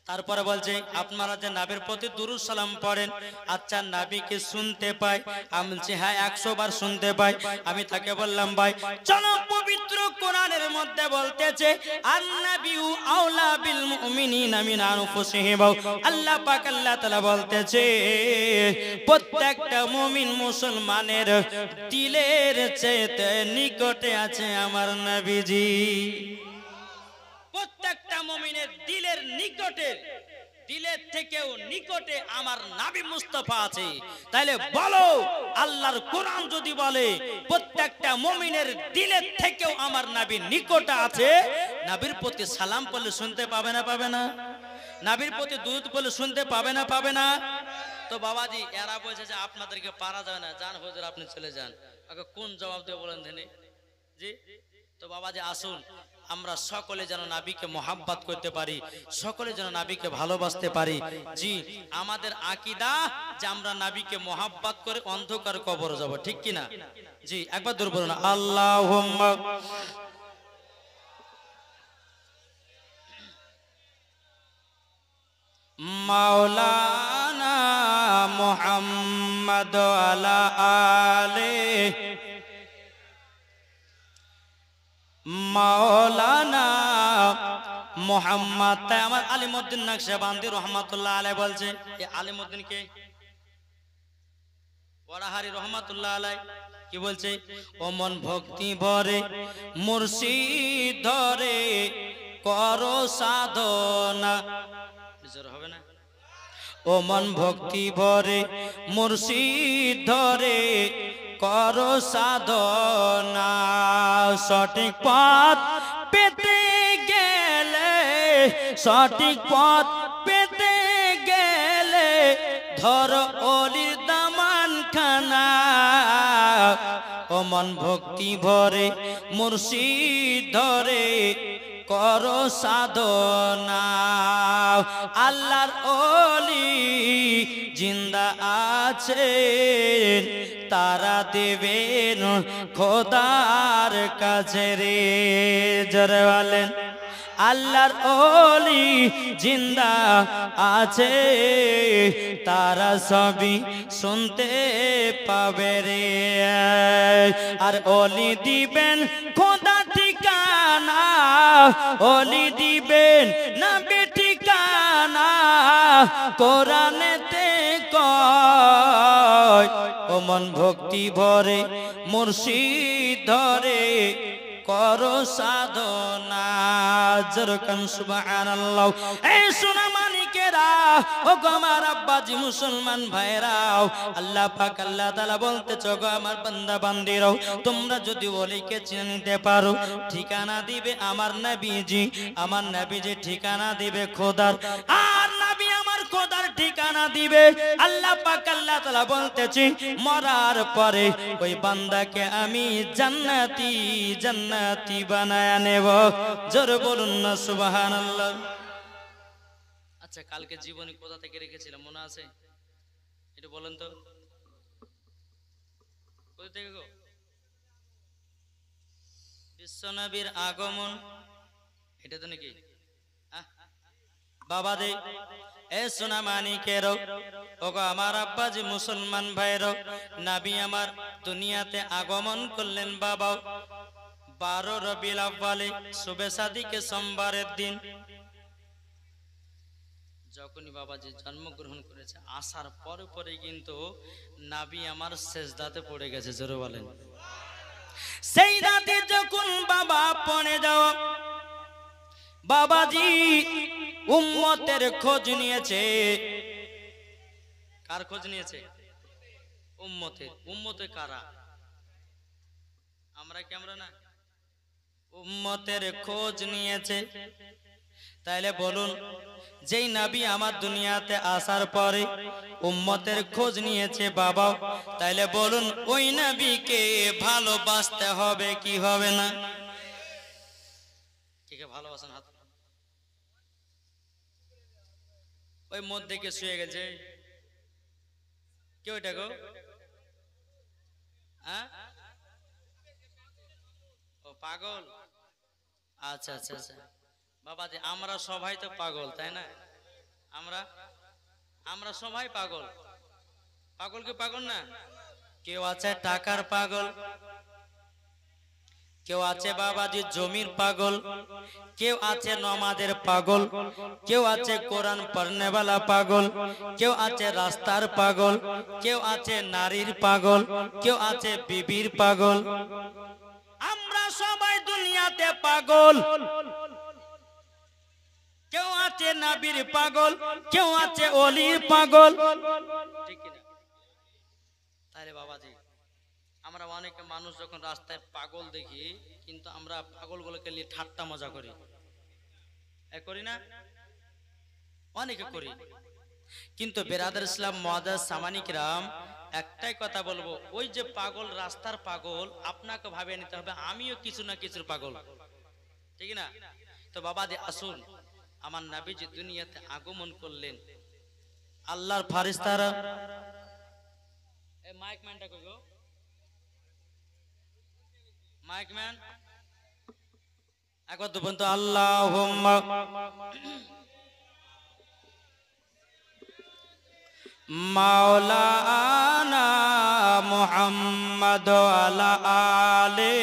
তারপরে বলছে আপনারা যে নবীর প্রতি দুরূদ সালাম পড়েন, আচ্ছা নবীকে শুনতে পাই? আমি বলছি হ্যাঁ 100 বার শুনতে পাই। আমি তাকে বললাম ভাই চলো পবিত্র কোরআনের মধ্যে বলতেছে আন-নাবিয়্যু আওলা বিল মুমিনিনা মিন আনফুসিহিম, আল্লাহ পাক আল্লাহ তাআলা বলতেছে প্রত্যেকটা মুমিন মুসলমানের দিলের চেয়ে নিকটে আছে আমার নবীজি। প্রত্যেকটা মুমিনের দিলের নিকটে, দিলের থেকেও নিকটে আমার নবী মুস্তাফা আছে। তাহলে বলো আল্লাহর কোরআন যদি বলে প্রত্যেকটা মুমিনের দিলের থেকেও আমার নবী নিকটে আছে, নবীর প্রতি সালাম পড়লে শুনতে পাবে না পাবে না? নবীর প্রতি দুরূদ পড়লে শুনতে পাবে না পাবে না? তো বাবাজি এরা বলছে যে আপনাদেরকে পারা যাবে না, যান হুজুর আপনি চলে যান। আগে কোন জবাব দিয়ে বলেন ধেনে জি। তো বাবাজি আসুন আমরা সকলে যেন নবীকে মোহাব্বত করতে পারি, সকলে যেন নবীকে ভালোবাসতে পারি। জি আমাদের আকীদা যে আমরা নবীকে মোহাব্বত করে অন্ধকার কবরে যাব, ঠিক কি না? জি একবার দূর বলুন আল্লাহুম্মা মাওলানা মুহাম্মদ আলা আলে মাওলানা মুহাম্মদ। তাই আমার আলিমউদ্দিন নকশবন্দি রহমাতুল্লাহ আলাইহি বলছে, এই আলিমউদ্দিন কে? ওয়ারাহারি রহমাতুল্লাহ আলাইহি কি বলছে? ও মন ভক্তি ভরে মুর্শিদ ধরে করো সাধনা। নিজের হবে না? ও মন ভক্তি ভরে মুর্শিদ ধরে করো সাধনা, সঠিক পথ পেতে গেলে, সঠিক পথ পেতে গেলে ধরো অলির দামান খানা। ও মন ভক্তি ভরে মুর্শিদ ধরে করো সাধনা। আল্লাহর ওলি জিন্দা আছেন, তারা দেবেন খোদার কাছে রে। জোরে বলেন আল্লাহর ওলি জিন্দা আছে, তারা সবই শুনতে পাবে রে। আর ওলি দিবেন খোদা ঠিকানা, ওলি দিবেন নবী ঠিকানা, কোরআনেতে কয় ও মন ভক্তি ভরে মুর্শিদ ধরে করো সাধনা। জরকান সুবহানাল্লাহ। এই সোনা মানিকেরা ও গো আমার আব্বাজি মুসলমান ভাইরাও, আল্লাহ পাক আল্লাহ তাআলা বলতেছে গো আমার বান্দা বান্দিরাও, তোমরা যদি ওলিকে চিনতে পারো ঠিকানা দিবে আমার নবীজি, আমার নবীজি ঠিকানা দিবে খোদার, আর নবী আমার খোদার ঠিকানা দিবে। আল্লাহ পাক আল্লাহ তাআলা বলতেছে মরার পরে ওই বান্দাকে আমি জান্নাতি জান্নাতি বানায় নেব। জোরে বলুন না সুবহানাল্লাহ। আচ্ছা কালকে জীবনী কোথা থেকে রেখেছিলাম মনে আছে? একটু বলেন তো কোথা থেকে গো? বিশ্বনবীর আগমন, এটা তো নাকি বাবা দে এ সোনা মানিকেরও ওগো আমার আব্বাজি মুসলমান ভাইরও, নবী আমার দুনিয়াতে আগমন করলেন বাবা 12 রবিউল আউয়ালে শুবে সাদিকে সোমবারের দিন। যখনই বাবাজি জন্মগ্রহণ করেছে আসার পরে পরে কিন্তু নবী আমার সেজদাতে পড়ে গেছে। জোরে বলেন সেই রাতে যখন বাবা পড়ে যাও, বাবাজি উম্মতের খোঁজ নিয়েছে। কার খোঁজ নিয়েছে? উম্মতের। উম্মতে কারা? আমরা কি আমরা না? উম্মতের খোঁজ নিয়েছে। তাইলে বলুন যেই নবী আমার দুনিয়াতে আসার পরে উম্মতের খোঁজ নিয়েছে বাবা, তাইলে বলুন ওই নবীকে ভালোবাসতে হবে কি হবে না? ঠিক আছে ভালোবাসেন হাত। ওই মধ্যে কে শুয়ে গেছে? কেউ এটা গো? ও পাগল। আচ্ছা আচ্ছা আচ্ছা বাবাজি আমরা সবাই তো পাগল তাই না? আমরা আমরা সবাই পাগল। পাগল কি পাগল না? কেউ আছে টাকার পাগল, কেউ আছে বাবাজি জমির পাগল, কেউ আছে নমাজের পাগল, কেউ আছে কোরআন পড়নেওয়ালা পাগল, কেউ আছে রাস্তার পাগল, কেউ আছে নারীর পাগল, কেউ আছে বিবির পাগল। আমরা সবাই দুনিয়াতে পাগল। কেউ আছে নবীর পাগল, কেউ আছে ওলির পাগল, ঠিক কি না? তাহলে বাবাজি আমরা অনেক মানুষ যখন রাস্তায় পাগল দেখি, কিন্তু আমরা পাগলগুলোকে নিয়ে ঠাট্টা মজা করি, করি না? অনেকে করি। কিন্তু বেরাদার ইসলাম মুআজ্জাজ সামানিক রাম, একটাই কথা বলবো, ওই যে পাগল রাস্তার পাগল, আপনাকে ভাবে নিতে হবে আমিও কিছু না কিছুর পাগল, ঠিক না? তো বাবাজি আসুন, আমার নবী যে দুনিয়াতে আগমন করলেন, আল্লাহর ফারিস্তারা, এই মাইক ম্যানটা কই গো? মাইক ম্যান একবার দুবন তো আল্লাহুম্মা মাওলানা মুহাম্মদ আলা আলে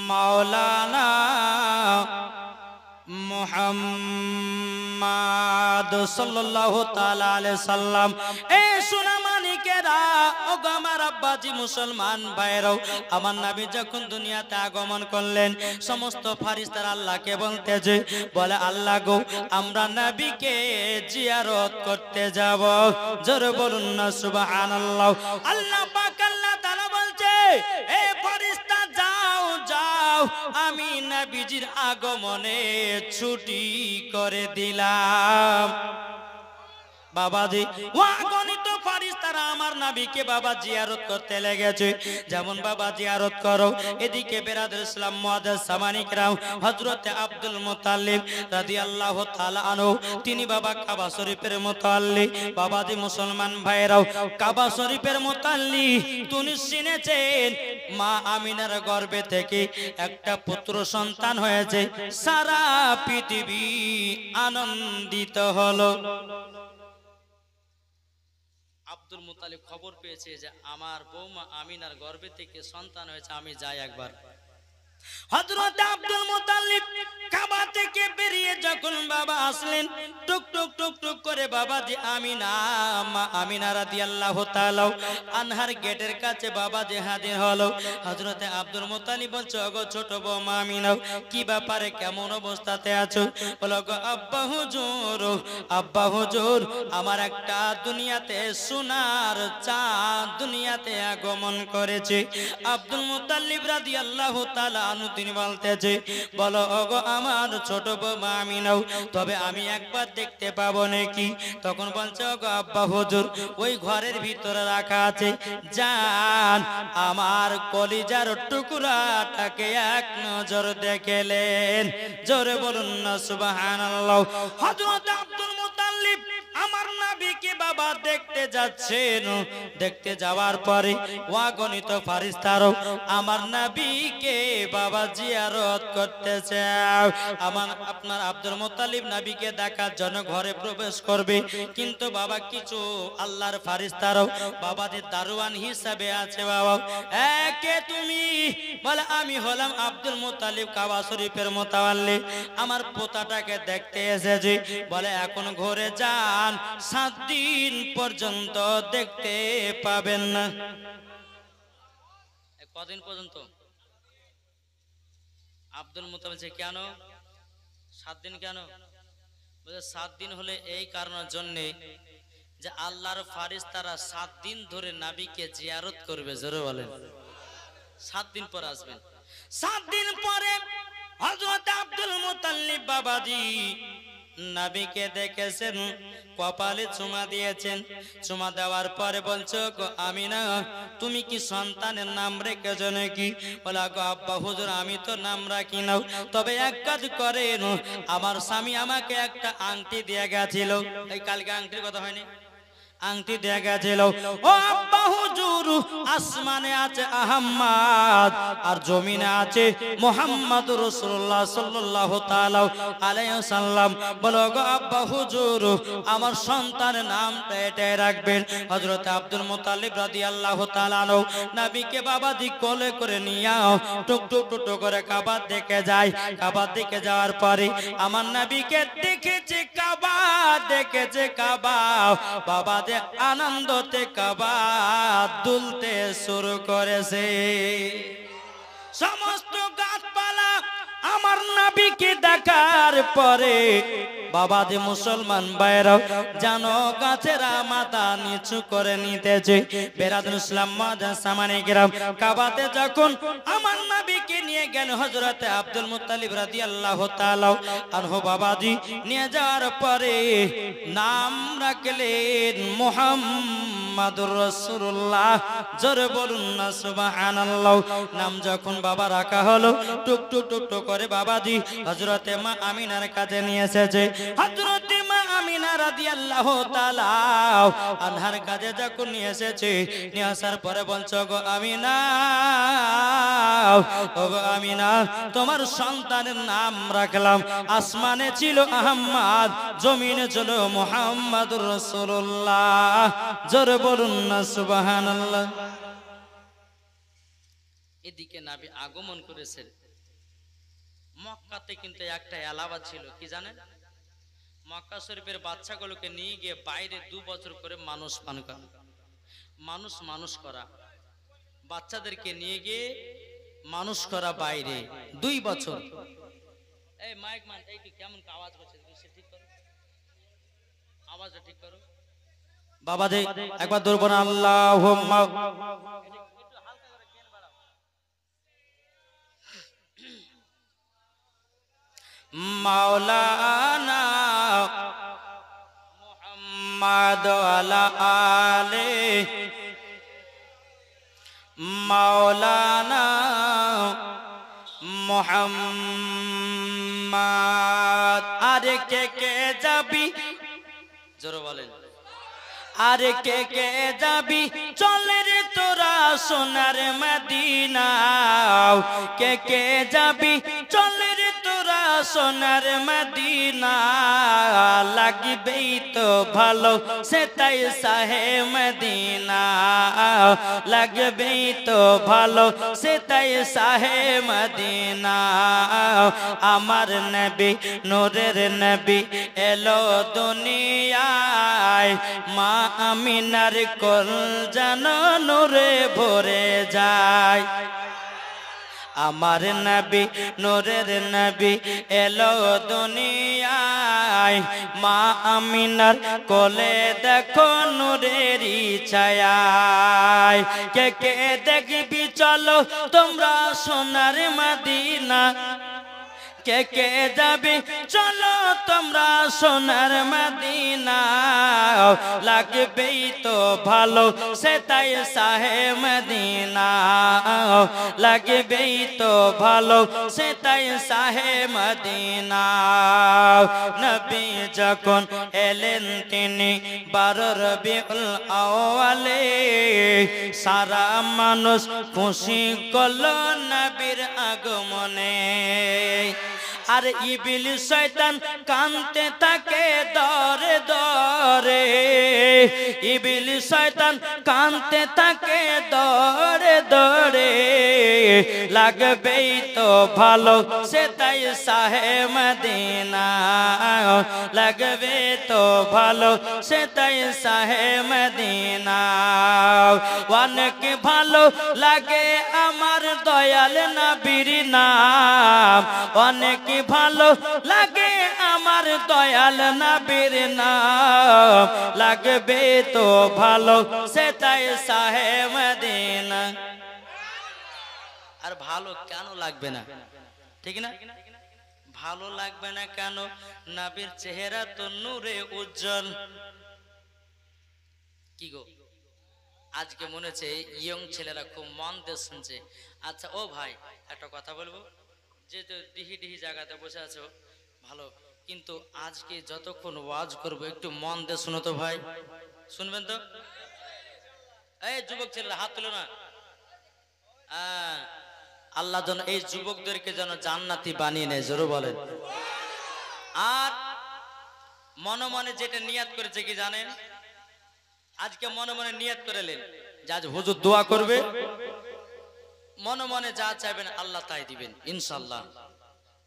মাওলানা মুহাম্মদ সাল্লাল্লাহু তাআলা আলাইহি সাল্লাম। এ সোনা মানিকেরা, ও গো আমার আব্বাজি মুসলমান ভাইরাও, আমার নবী যখন দুনিয়াতে আগমন করলেন, সমস্ত ফারিস্তারা আল্লাহকে বলতেছে, বলে আল্লাহ গো, আমরা নবীকে জিয়ারত করতে যাব। জোরে বলুন না সুবহানাল্লাহ। আল্লাহ পাক আল্লাহ তাআলা বলছে, এ ফারিস্তা যাও যাও, আমি নবীজির আগমনে ছুটি করে দিলাম। বাবাজি অগণিত ফারিস্তারা আমার নবীকে বাবা জিয়ারত করতে লেগেছে। যেমন বাবা জিয়ারত করো, এদিকে বেরাদার ইসলাম মুআজ্জাজ সামানিক রাম, হযরত আব্দুল মুত্তালিব রাদিয়াল্লাহু তাআলা আনহু, তিনি বাবা কাবা শরীফের মুতাল্লি। বাবাজি মুসলমান ভাইরাও, কাবা শরীফের মুতাল্লি তিনি শুনেছেন মা আমিনার গর্ভে থেকে একটা পুত্র সন্তান হয়েছে। সারা পৃথিবী আনন্দিত হলো। আব্দুল মুত্তালিব খবর পেয়েছে যে আমার বৌমা আমিনার গর্ভে থেকে সন্তান হয়েছে, আমি যাই একবার। হযরত আব্দুল মুত্তালিব কাবা থেকে বেরিয়ে যখন বাবা আসলেন, টুক টুক টুক টুক করে বাবাজি আমিনা, মা আমিনা রাদিয়াল্লাহু তাআলা আনহার গেটের কাছে বাবাজি হাজির হলো। হযরত আব্দুল মুত্তালিব বলছে, ওগো ছোট বৌমা আমিনা, কি ব্যাপারে, কেমন অবস্থাতে আছো? বলো গো আব্বা হুজুর, আব্বা হুজুর, আমার একটা দুনিয়াতে সোনার চাঁদ দুনিয়াতে আগমন করেছে। আব্দুল মুত্তালিব রাদিয়াল্লাহু তাআলা তিনি বলতেছে, বলো ওগো আমার ছোট বৌমা আমিনাও, তবে আমি একবার দেখতে পাবো নাকি? তখন বলছে, ওগো আব্বা হুজুর, ওই ঘরের ভিতরে রাখা আছে, যান আমার কলিজার টুকরাটাকে এক নজর দেখলেন। জোরে বলুন না সুবহানাল্লাহ। হযরত আব্দুল মুত্তালিব আমার নবীকে বাবা দেখতে যাচ্ছেন। দেখতে যাওয়ার পরে অগণিত ফারিস্তারা আমার নবীকে বাবা জিয়ারত করতেছে। আপনার আব্দুল মুত্তালিব নবীকে দেখার জন্য ঘরে প্রবেশ করবে, কিন্তু বাবা কিছু আল্লাহর ফারিস্তারা বাবাদের দারোয়ান হিসাবে আছে। বাবা কে তুমি? বলে আমি হলাম আব্দুল মুত্তালিব, কাবা শরীফের মুতাওয়াল্লি, আমার পোতাটাকে দেখতে এসেছি। বলে এখন ঘরে যান, 7 দিন পর্যন্ত দেখতে পাবেন না। কদিন পর্যন্ত? আব্দুল মুত্তালিব বলছে, কেন 7 দিন? কেন? বলে 7 দিন হলে এই কারণের জন্য যে আল্লাহর ফারিস্তারা 7 দিন ধরে নবীকে জিয়ারত করবে। জোরে বলেন। 7 দিন পর আসবেন। 7 দিন পরে হযরত আব্দুল মুত্তালিব বাবাজি নবীকে দেখেছেন, কপালে চুমা দিয়েছেন। চুমা দেওয়ার পরে বলছো, গো আমিনা, তুমি কি সন্তানের নাম রেখেছো নাকি? বলা, গো আব্বা হুজুর, আমি তো নাম রাখি না, তবে এক কাজ করেন, আমার স্বামী আমাকে একটা আংটি দিয়ে গেছিল। এই কালকে আংটির কথা হয়নি? আংটি দেয়া গেছিল। ও আব্বা হুজুর, আসমানে আছে আহমদ আর জমিনে আছে মুহাম্মদুর রাসূলুল্লাহ সাল্লাল্লাহু তাআলা আলাইহি ওয়াসাল্লাম। বলো গো আব্বা হুজুর, আমার সন্তানের নামটা এটাই রাখবেন। হযরত আব্দুল মুত্তালিব রাদিয়াল্লাহু তাআলা আনহু নবীকে বাবাজি কোলে করে নিয়ে টুক টুক টুক করে কাবা দেখে যায়। কাবা দেখে যাওয়ার পরে আমার নবীকে দেখেছে কাবা, দেখেছে কাবা, বাবা যে আনন্দতে কাবা দুলতে শুরু করেছে। সমস্ত গাছপালা আমার নবীকে দেখার পরে বাবা যে মুসলমান ভাইরাও জানো গাছেরা মাথা নিচু করে নিতেছে। বেরাদুল ইসলাম মাদান সামানে গ্রাম কাবাতে যখন আমার নবীকে নিয়ে গেল হযরতে আব্দুল মুত্তালিব রাদিয়াল্লাহু তাআলা আনহু, বাবাজি নিয়ে যাওয়ার পরে নাম রাখলেন মুহাম্মাদুর রাসূলুল্লাহ। জোরে বলুন না সুবহানাল্লাহ। নাম যখন বাবা রাখা হলো, টুক টুক টুক টুক করে বাবাজি হযরতে মা আমিনার কাছে নিয়ে এসেছে। হযরতে মা আমিনা রাদিয়াল্লাহু তাআলা আনহার কাছে যখন নিয়ে এসেছে, নিয়ে আসার পরে বলছো গো আমিনা, ও গো আমিনা, তোমার সন্তানের নাম রাখলাম। আসমানে ছিল আহমদ, জমিনে ছিল মুহাম্মাদুর রাসূলুল্লাহ। জোরে বলুন না সুবহানাল্লাহ। এদিকে নবী আগমন করেছেন। মক্কাতে কিন্তু একটা এলাকা ছিল, কি জানেন? মক্কা শরীফের বাচ্চাগুলোকে নিয়ে গিয়ে বাইরে 2 বছর করে মানুষ পান করা, মানুষ করা, বাচ্চাদেরকে নিয়ে গিয়ে মানুষ করা বাইরে 2 বছর। এই মাইক মান, এই কেমন আওয়াজ করছে, ঠিক করো আওয়াজটা, ঠিক করো বাবা দে একবার দৌড় বলেন আল্লাহুম্মা। মাওলানা মুহাম্মদ আলা আলে মাওলানা মুহাম্মদ। আরে কে কে যাবি, জোরে বলেন, আরে কে কে যাবি চলে রে তোরা সোনার মদিনা। কে কে যাবি চলে রে তোরা সোনার মদিনা। লাগবেই তো ভালো সে তাই সাহে মদিনা, লাগবেই তো ভালো সে তাই সাহে মদিনা। আমার নবী নূরের নবী এলো দুনিয়ায়, মা আমিনার কোল যেন নূরে ভরে যায়। আমার নবী নূরের নবী এলো দুনিয়ায়, মা আমিনার কোলে দেখো নূরেরই ছায়ায়। কে কে দেখবি চলো তোমরা সোনার মদিনা। কে কে যাবে চলো তোমরা সোনার মদিনা। লাগবেই তো ভালো সে তাই সাহে মদিনা, লাগবেই তো ভালো সে তাই সাহে মদিনা। নবী যখন এলেন তিনি 12 রবিউল আউয়ালে, সারা মানুষ খুশি করলো নবীর আগমনে। আর ইবলিস শয়তান কানতে থাকে দরে দরে, ইবলিস শয়তান কানতে থাকে দরে দরে। লাগবেই তো ভালো সে তাই সাহে মদিনা, লাগবে তো ভালো সে তাই সাহে মদিনা। অনেক ভালো লাগে আমার দয়াল নবীর নাম, অনেক ভালো লাগে আমার দয়াল নবীর নাম। লাগবে তো ভালো সে তাই সাহে মদিনা। আর ভালো কেন লাগবে না, ঠিক না? ভালো লাগবে না কেন? নবীর চেহারা তো নূরে উজ্জ্বল। কি গো, আজকে মনে হচ্ছে ইয়ং ছেলেরা খুব মন দিয়ে শুনছে। আচ্ছা ও ভাই, একটা কথা বলবো, যে ডিহি ডিহি জায়গাতে বসে আছো, ভালো, কিন্তু আজকে যতক্ষণ ওয়াজ করব একটু মন দিয়ে শুনো তো ভাই, শুনবেন তো? এই যুবক ছেলেরা হাত তুলো না। আল্লাহ যেন এই যুবকদেরকে যেন জান্নাতি বানিয়ে নেয়, জোরে বলেন। আর মনে মনে যেটা নিয়াত করেছে কি জানেন, আজকে মনে মনে নিয়াত করেলেন যে আজ হুজুর দোয়া করবে, মনে মনে যা চাইবেন আল্লাহ তাই দিবেন ইনশাআল্লাহ।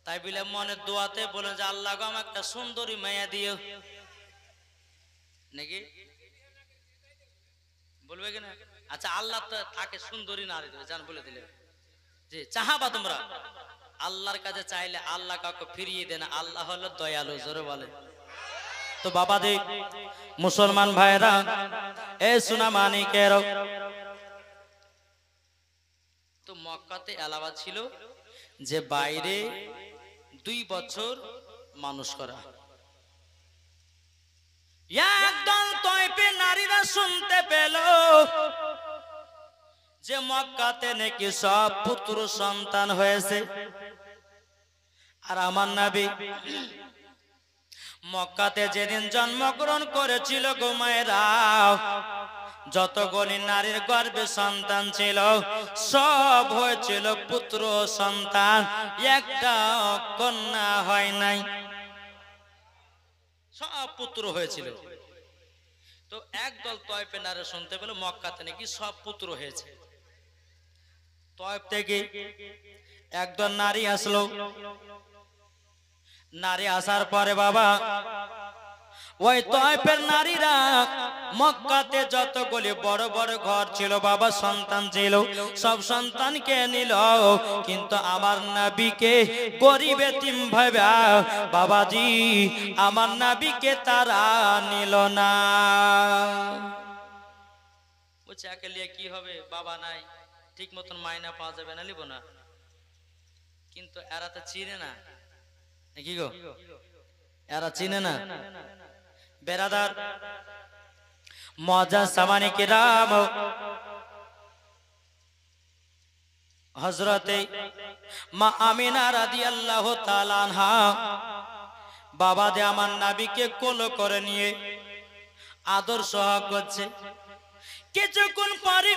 তাই বলে মনে দোয়াতে বলেন যে আল্লাহ গো আমাকে একটা সুন্দরী মায়া দিও, নাকি বলবে কিনা? আচ্ছা, আল্লাহ তো তাকে সুন্দরী নারী দেবে, জান বলে দিলেন যে চাহাবা তোমরা আল্লাহর কাছে চাইলে আল্লাহ কাউকে ফিরিয়ে দেন, আল্লাহ হলো দয়ালু, জোরে বলে। তো বাবা দে মুসলমান ভাইরা, এ সোনা মানিকের, তো মক্কাতে এলাওয়া ছিল যে বাইরে 2 বছর মানুষ করা। একদল তয়পে নারীরা শুনতে পেল যে মক্কাতে নাকি সব পুত্র সন্তান হয়েছে। আর আমার নবী মক্কাতে যেদিন জন্মগ্রহণ করেছিল গো মায়েরা, যতগুলি নারীর গর্ভে সন্তান ছিল সব হয়েছিল পুত্র সন্তান, একটা কন্যা হয় নাই, সব পুত্র হয়েছিল। তো একদল তয়পে নারী শুনতে পেল মক্কাতে নাকি সব পুত্র হয়েছে। তয়প থেকে একদল নারী আসলো। নারী আসার পরে বাবা ওই তয়পের নারীরা মক্কাতে যতগুলি বড় বড় ঘর ছিল বাবা, সন্তান ছিল, সব সন্তানকে নিল, কিন্তু আমার নবীকে গরিব এতিম ভাবে বাবাজি আমার নবীকে তারা নিল না। বলছে একে লিয়ে কি হবে, বাবা নাই, ঠিক মতন মাইনা পাওয়া যাবে না, নিব না। কিন্তু এরা তো চিনে না, কি গো, এরা চিনে না। বেরাদার মজা সামানি কিরাম, হযরতে মা আমিনা রাদিয়াল্লাহু তাআলা আনহা বাবা দে আমার নবীকে কোলে করে নিয়ে আদর সহগ করছে। কিছুক্ষণ পরে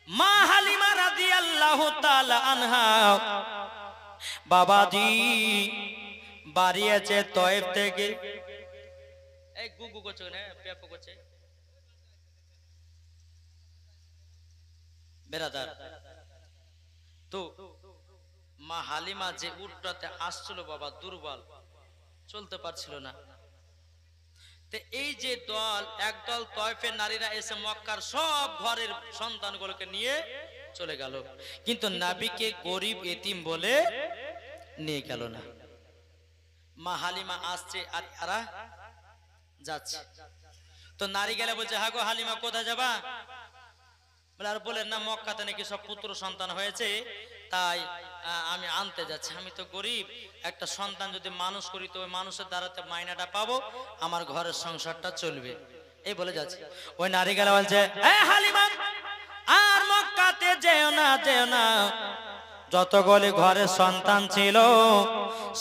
মা হালিমা রাদিয়াল্লাহু তাআলা আনহা বাবাজি বাড়িয়েছে তয়েব থেকে। এই গুগু করছে না, পেপো করছে বেরাদার। তো মা হালিমা যে উটটাতে আসছিল বাবা, দুর্বল, চলতে পারছিল না। তো এই যে দল, একদল তয়ফের নারীরা এসে মক্কার সব ঘরের সন্তানগুলোকে নিয়ে চলে গেল, কিন্তু নবীকে গরিব এতিম বলে নিয়ে গেল না। মা হালিমা আসছে আর এরা যাচ্ছে। তো নারী গেলে বলছে হ্যাঁ গো হালিমা কোথায় যাবা? বলে আর বলেন না মক্কাতে নাকি সব পুত্র সন্তান হয়েছে, তাই আমি আনতে যাচ্ছি। আমি তো গরিব, একটা সন্তান যদি মানুষ করি তো ওই মানুষের দ্বারাতে মাইনাটা পাবো, আমার ঘরের সংসারটা চলবে, এই বলে যাচ্ছে। ওই নারী গেলে বলছে এ হালিমা আর মক্কাতে যেও না, যেও না, যতগুলি ঘরে সন্তান ছিল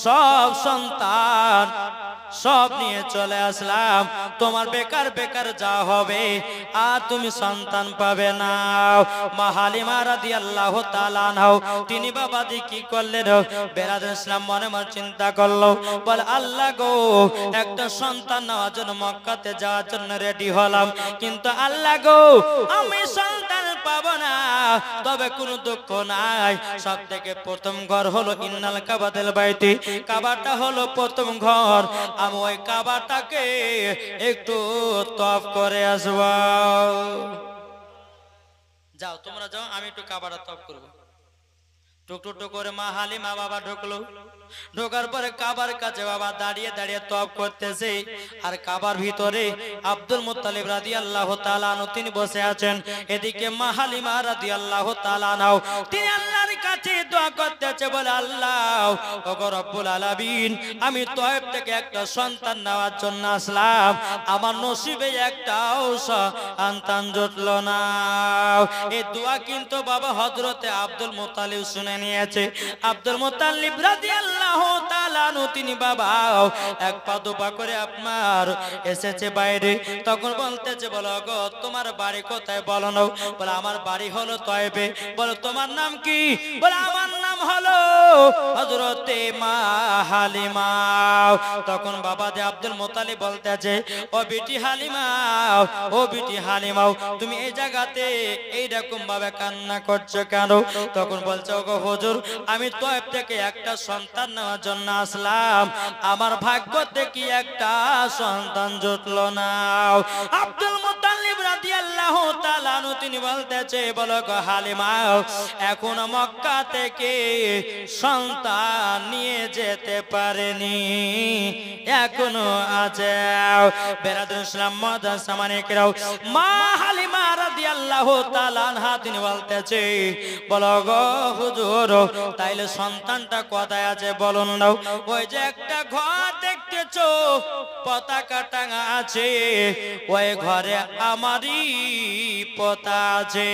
সব সন্তান সব নিয়ে চলে আসলাম, তোমার বেকার বেকার যা হবে আর তুমি সন্তান পাবে না। মা হালিমা রাদিয়াল্লাহু তাআলা আনহা তিনি বাবাজি কি করলেন, বেরাদুল ইসলাম মনে মনে চিন্তা করলো, বল আল্লাহ গো একটা সন্তান নেওয়ার জন্য মক্কাতে যাওয়ার জন্য রেডি হলাম, কিন্তু আল্লাহ গো আমি সন্তান পাবো না। তবে কোনো দুঃখ নাই, সব থেকে প্রথম ঘর হলো ইন্নাল কাবাতুল বাইতি, কাবাটা হলো প্রথম ঘর, আমি ওই কাবাটাকে একটু তওয়াফ করে আসব। যাও তোমরা যাও, আমি একটু কাবাটা তওয়াফ করব। টুকটুক করে মা হালিমা বাবা ঢুকলো। ঢোকার পরে কাবার কাছে বাবা দাঁড়িয়ে দাঁড়িয়ে তওয়াফ করতেছে। আর কাবার ভিতরে আব্দুল মুত্তালিব রাদিয়াল্লাহু তাআলা আনহু তিনি বসে আছেন। এদিকে মা হালিমা রাদিয়াল্লাহু তাআলা আনহা তিনি আল্লাহর কাছে দোয়া করতেছে, বলে আল্লাহ ওগো রব্বুল আলামিন, আমি তয়েব থেকে একটা সন্তান নেওয়ার জন্য আসলাম, আমার নসিবে একটাও সন্তান জুটলো না। এই দোয়া কিন্তু বাবা হযরতে আব্দুল মুত্তালিব শুনে নিয়েছে। আব্দুল মুত্তালিব রাদিয়াল্লাহু তাআলা তাআলা আনহু তিনি বাবা এক পা দুপা করে আপনার এসেছে বাইরে, তখন বলতেছে বলো গো তোমার বাড়ি কোথায় বলো না, বলে আমার বাড়ি হলো তয়েবে। বলো তোমার নাম কি, বলে আমার নাম হলো হযরতে মা হালিমা। তখন বাবা যে আব্দুল মুত্তালিব বলতেছে ও বিটি হালিমা, ও বিটি হালিমা তুমি এই জায়গাতে এইরকম ভাবে কান্না করছো কেন? তখন বলছে ওগো হুজুর আমি তয়েব থেকে একটা সন্তান নেওয়ার জন্য আসলাম, আমার ভাগ্য থেকে একটা সন্তান জুটলো না। আব্দুল মুত্তালিব রাদিয়াল্লাহু তাআলা আনহু তিনি বলতেছে বলো গো হালিমা এখন মক্কা থেকে সন্তান নিয়ে যেতে পারেনি, এখনো আছে। বেরাদুল ইসলাম মুআজ্জাজ সামানিকরাও মা হালিমা রাদিয়াল্লাহু তাআলা আনহা তিনি বলতেছে বলো গো হুজুর তাইলে সন্তানটা কোথায় আছে বলুন না। ওই যে একটা ঘর দেখতেছো পতাকা টাঙা আছে, ওই ঘরে আমারই পতা আছে।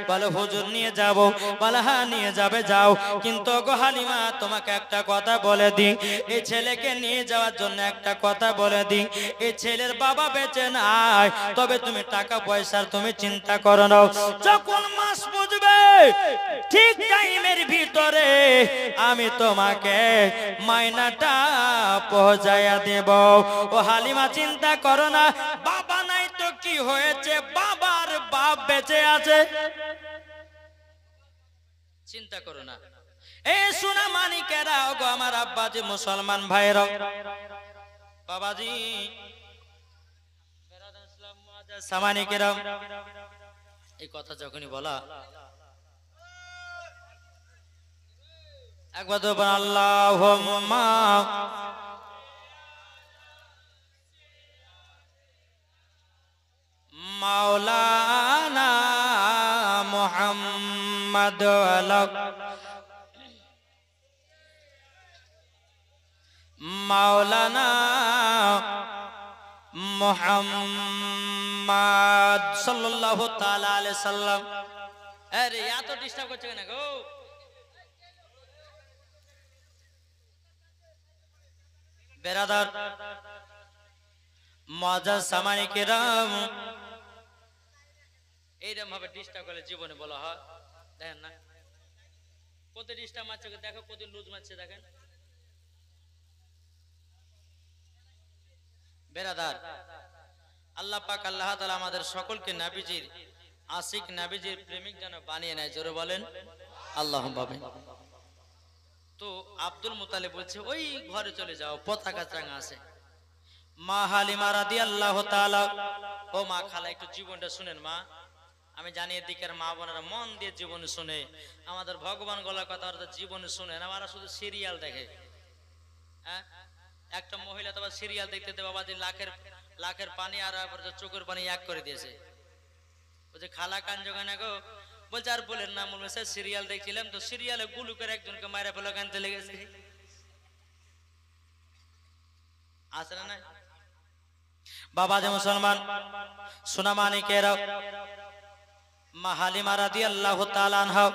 বলে হুজুর নিয়ে যাব, বলে হ্যাঁ নিয়ে যাবে যাও, কিন্তু গো হালিমা তোমাকে একটা কথা বলে দিই, এই ছেলেকে নিয়ে যাওয়ার জন্য একটা কথা বলে দিই, এই ছেলের বাবা বেঁচে নাই, তবে তুমি টাকা পয়সার তুমি চিন্তা করো না, যখন মাস বুঝবে ঠিক টাইমের ভিতরে আমি তোমাকে মাইনাটা পৌঁছাইয়া দেব। ও হালিমা চিন্তা করো না, বাবা নাই তো কি হয়েছে, বাবার বাপ বেঁচে আছে, চিন্তা করো না। এই সোনা মানিকেরা ওগো আমার আব্বাজি মুসলমান ভাইরা বাবাজি সামানিকেরা এই কথা যখনই বলা একবার তো আল্লাহুম্মা মাওলানা মুহাম্মদ আলা মাওলানা মুহাম্মদ সাল্লাল্লাহু তাআলা আলাইহি সাল্লাম। আরে এত ডিস্টার্ব করছে কেন গো? বেরাদার মুআজ্জাজ সামানিকেরাম এইরকম ভাবে ডিস্টার্ব করলে জীবনে বলা হয় দেখেন না কত ডিস্টার্ব মারছে, দেখো কত লুজ মারছে দেখেন। বেরাদার আল্লাহ পাক আল্লাহ তাআলা আমাদের সকলকে নবীজির আশিক নবীজির প্রেমিক যেন বানিয়ে নেয়, জোরে বলেন আল্লাহুম্মা আমিন। তো আব্দুল মুত্তালিব বলছে ওই ঘরে চলে যাও পতাকা টাঙা আছে। মা হালিমা রাদিয়াল্লাহু তাআলা ও মা খালা একটু জীবনটা শুনেন মা, আমি জানি এদিকের মা বোনেরা মন দিয়ে জীবন শুনে, আমাদের ভগবান গলার কথা জীবন শুনে না, আমরা শুধু সিরিয়াল দেখে। হ্যাঁ একটা মহিলা তো সিরিয়াল দেখতে দেখতে বাবা যে লাখের পানি আর চোখের পানি এক করে দিয়েছে। বলছে খালা কান জোগানে গো, বলছে আর বলেন না মনে হচ্ছে সিরিয়াল দেখছিলাম তো সিরিয়ালে গুলু করে একজনকে মায়েরা ফেলে কানতে লেগেছে। আছে না নাই বাবা যে মুসলমান সোনা মানিকেরা মা হালিমা রাদিয়াল্লাহু তাআলা আনহা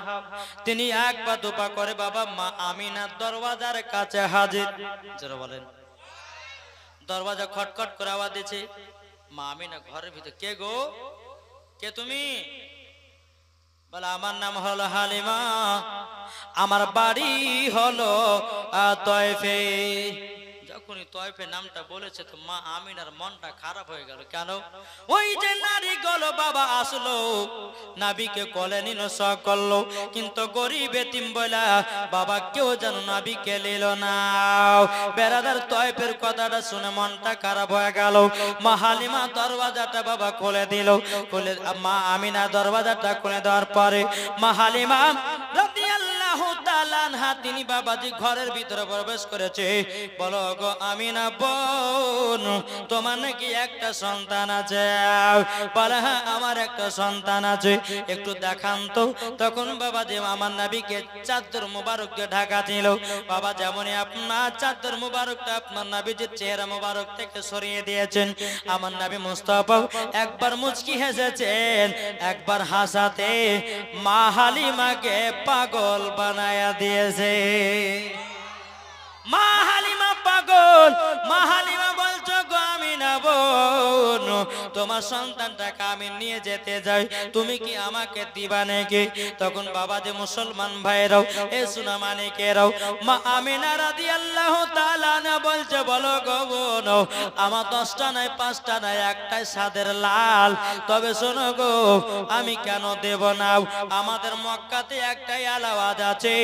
তিনি এক পা দুপা করে বাবা মা আমিনার দরওয়াজার কাছে হাজির, যারা বলেন দরওয়াজা খটখট করে আওয়াজ দিচ্ছে। মা আমিনা ঘরের ভিতর, কে গো কে তুমি? বলে আমার নাম হলো হালিমা, আমার বাড়ি হলো তয়েফে। যখনই তয়েফে নামটা বলেছে তো মা আমিনার মনটা খারাপ হয়ে গেল। কেন? ওই যে নারী গুলো বাবা আসলো নবীকে কোলে নিল সব করলো, কিন্তু গরিব এতিম বলা বাবা কেউ যেন নবীকে নিল না। বেরাদার তয়েফের কথাটা শুনে মনটা খারাপ হয়ে গেল। মা হালিমা দরওয়াজাটা বাবা খুলে দিল, খুলে মা আমিনা দরওয়াজাটা খুলে দেওয়ার পরে মা হালিমা রাদিয়াল্লাহু তাআলা আনহা তিনি বাবাজি ঘরের ভিতরে প্রবেশ করেছে। বলো গো আমিনা বোন তোমার নাকি একটা সন্তান আছে? বলে হ্যাঁ আমার একটা সন্তান আছে, একটু দেখান তো। তখন বাবাজি আমার নবীকে চাদর মুবারক দিয়ে ঢাকা ছিল। বাবা যেমনই আপনার চাদর মুবারকটা আপনার নবীজির চেহারা মুবারক থেকে সরিয়ে দিয়েছেন, আমার নবী মুস্তাফা একবার মুচকি হেসেছেন, একবার হাসাতে মা হালিমাকে পাগল বানায়া দিয়েছে। মা হালিমা পাগল। মা হালিমা বলছো গো আমিনা বোন, তোমার সন্তানটাকে আমি নিয়ে যেতে যাই, তুমি কি আমাকে দিবা নাকি? তখন বাবা যে মুসলমান ভাইরাও, এ সোনা মানিকেরাও, মা আমিনা রাদিয়াল্লাহু তাআলা না বলছে বলো গো বোন, আমার 10টা নাই 5টা নাই, একটাই সাদের লাল। তবে শোনো গো, আমি কেন দেব না? আমাদের মক্কাতে একটাই আলাওয়াজ আছে,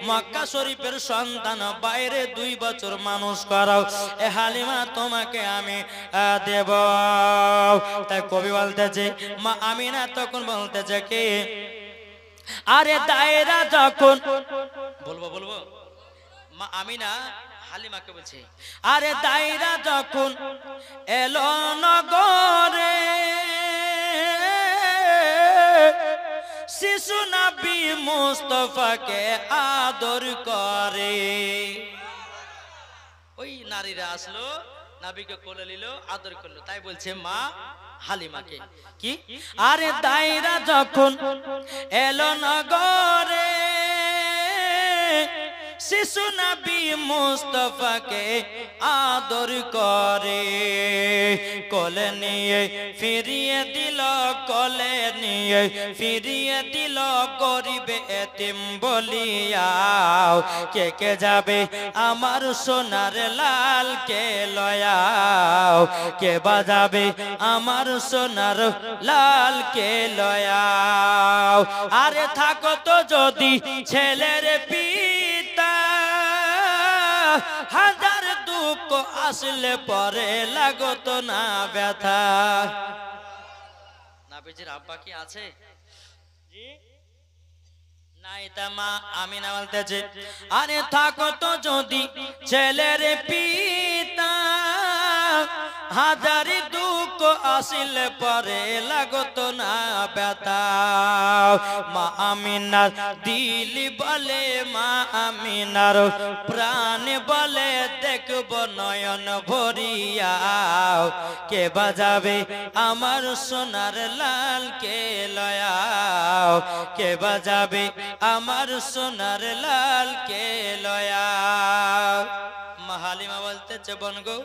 মক্কা শরীফের সন্তান বাইরে 2 বছর মানুষ করাও, এ হালিমা তোমাকে আমি দেব। তাই কবি বলতেছে, মা আমিনা তখন বলতেছে কি, আরে দায়রা যখন বলবো বলবো মা আমিনা হালিমাকে বলছে, আরে দায়রা যখন এলো নগরে, শিশু নবী মুস্তাফাকে আদর করে। ওই নারীরা আসলো, নবীকে কোলে নিল, আদর করলো, তাই বলছে মা হালিমাকে কি, আরে দায়রা যখন এলো নগরে, শিশু নবী মুস্তাফাকে আদর করে, কোলে নিয়ে ফিরিয়ে দিল, কোলে নিয়ে ফিরিয়ে দিল, গরিবে এতিম বলিয়া, কে কে যাবে আমার সোনার লাল কে লয়াও, কে বাজাবে আমার সোনার লাল কে লয়াও। আরে থাকো তো যদি ছেলের পিতা, হাজার দুঃখ আসলে পরে লাগতো না ব্যথা। নাবিজির আব্বা কি আছে? নাই। তা মা আমিনা বলতেছে, আরে থাকো তো যদি ছেলের পিতা, হাজার দুঃখ আসলে পরে লাগতো না ব্যথা। মা আমিনার দিল বলে, মা আমিনার প্রাণ বলে, দেখব নয়ন ভরিয়া, কে বাজাবে আমার সোনার লাল কে লয়াও, কে বাজাবে আমার সোনার লাল কে লয়াও। মা হালিমা বলতেছে, বোন গো,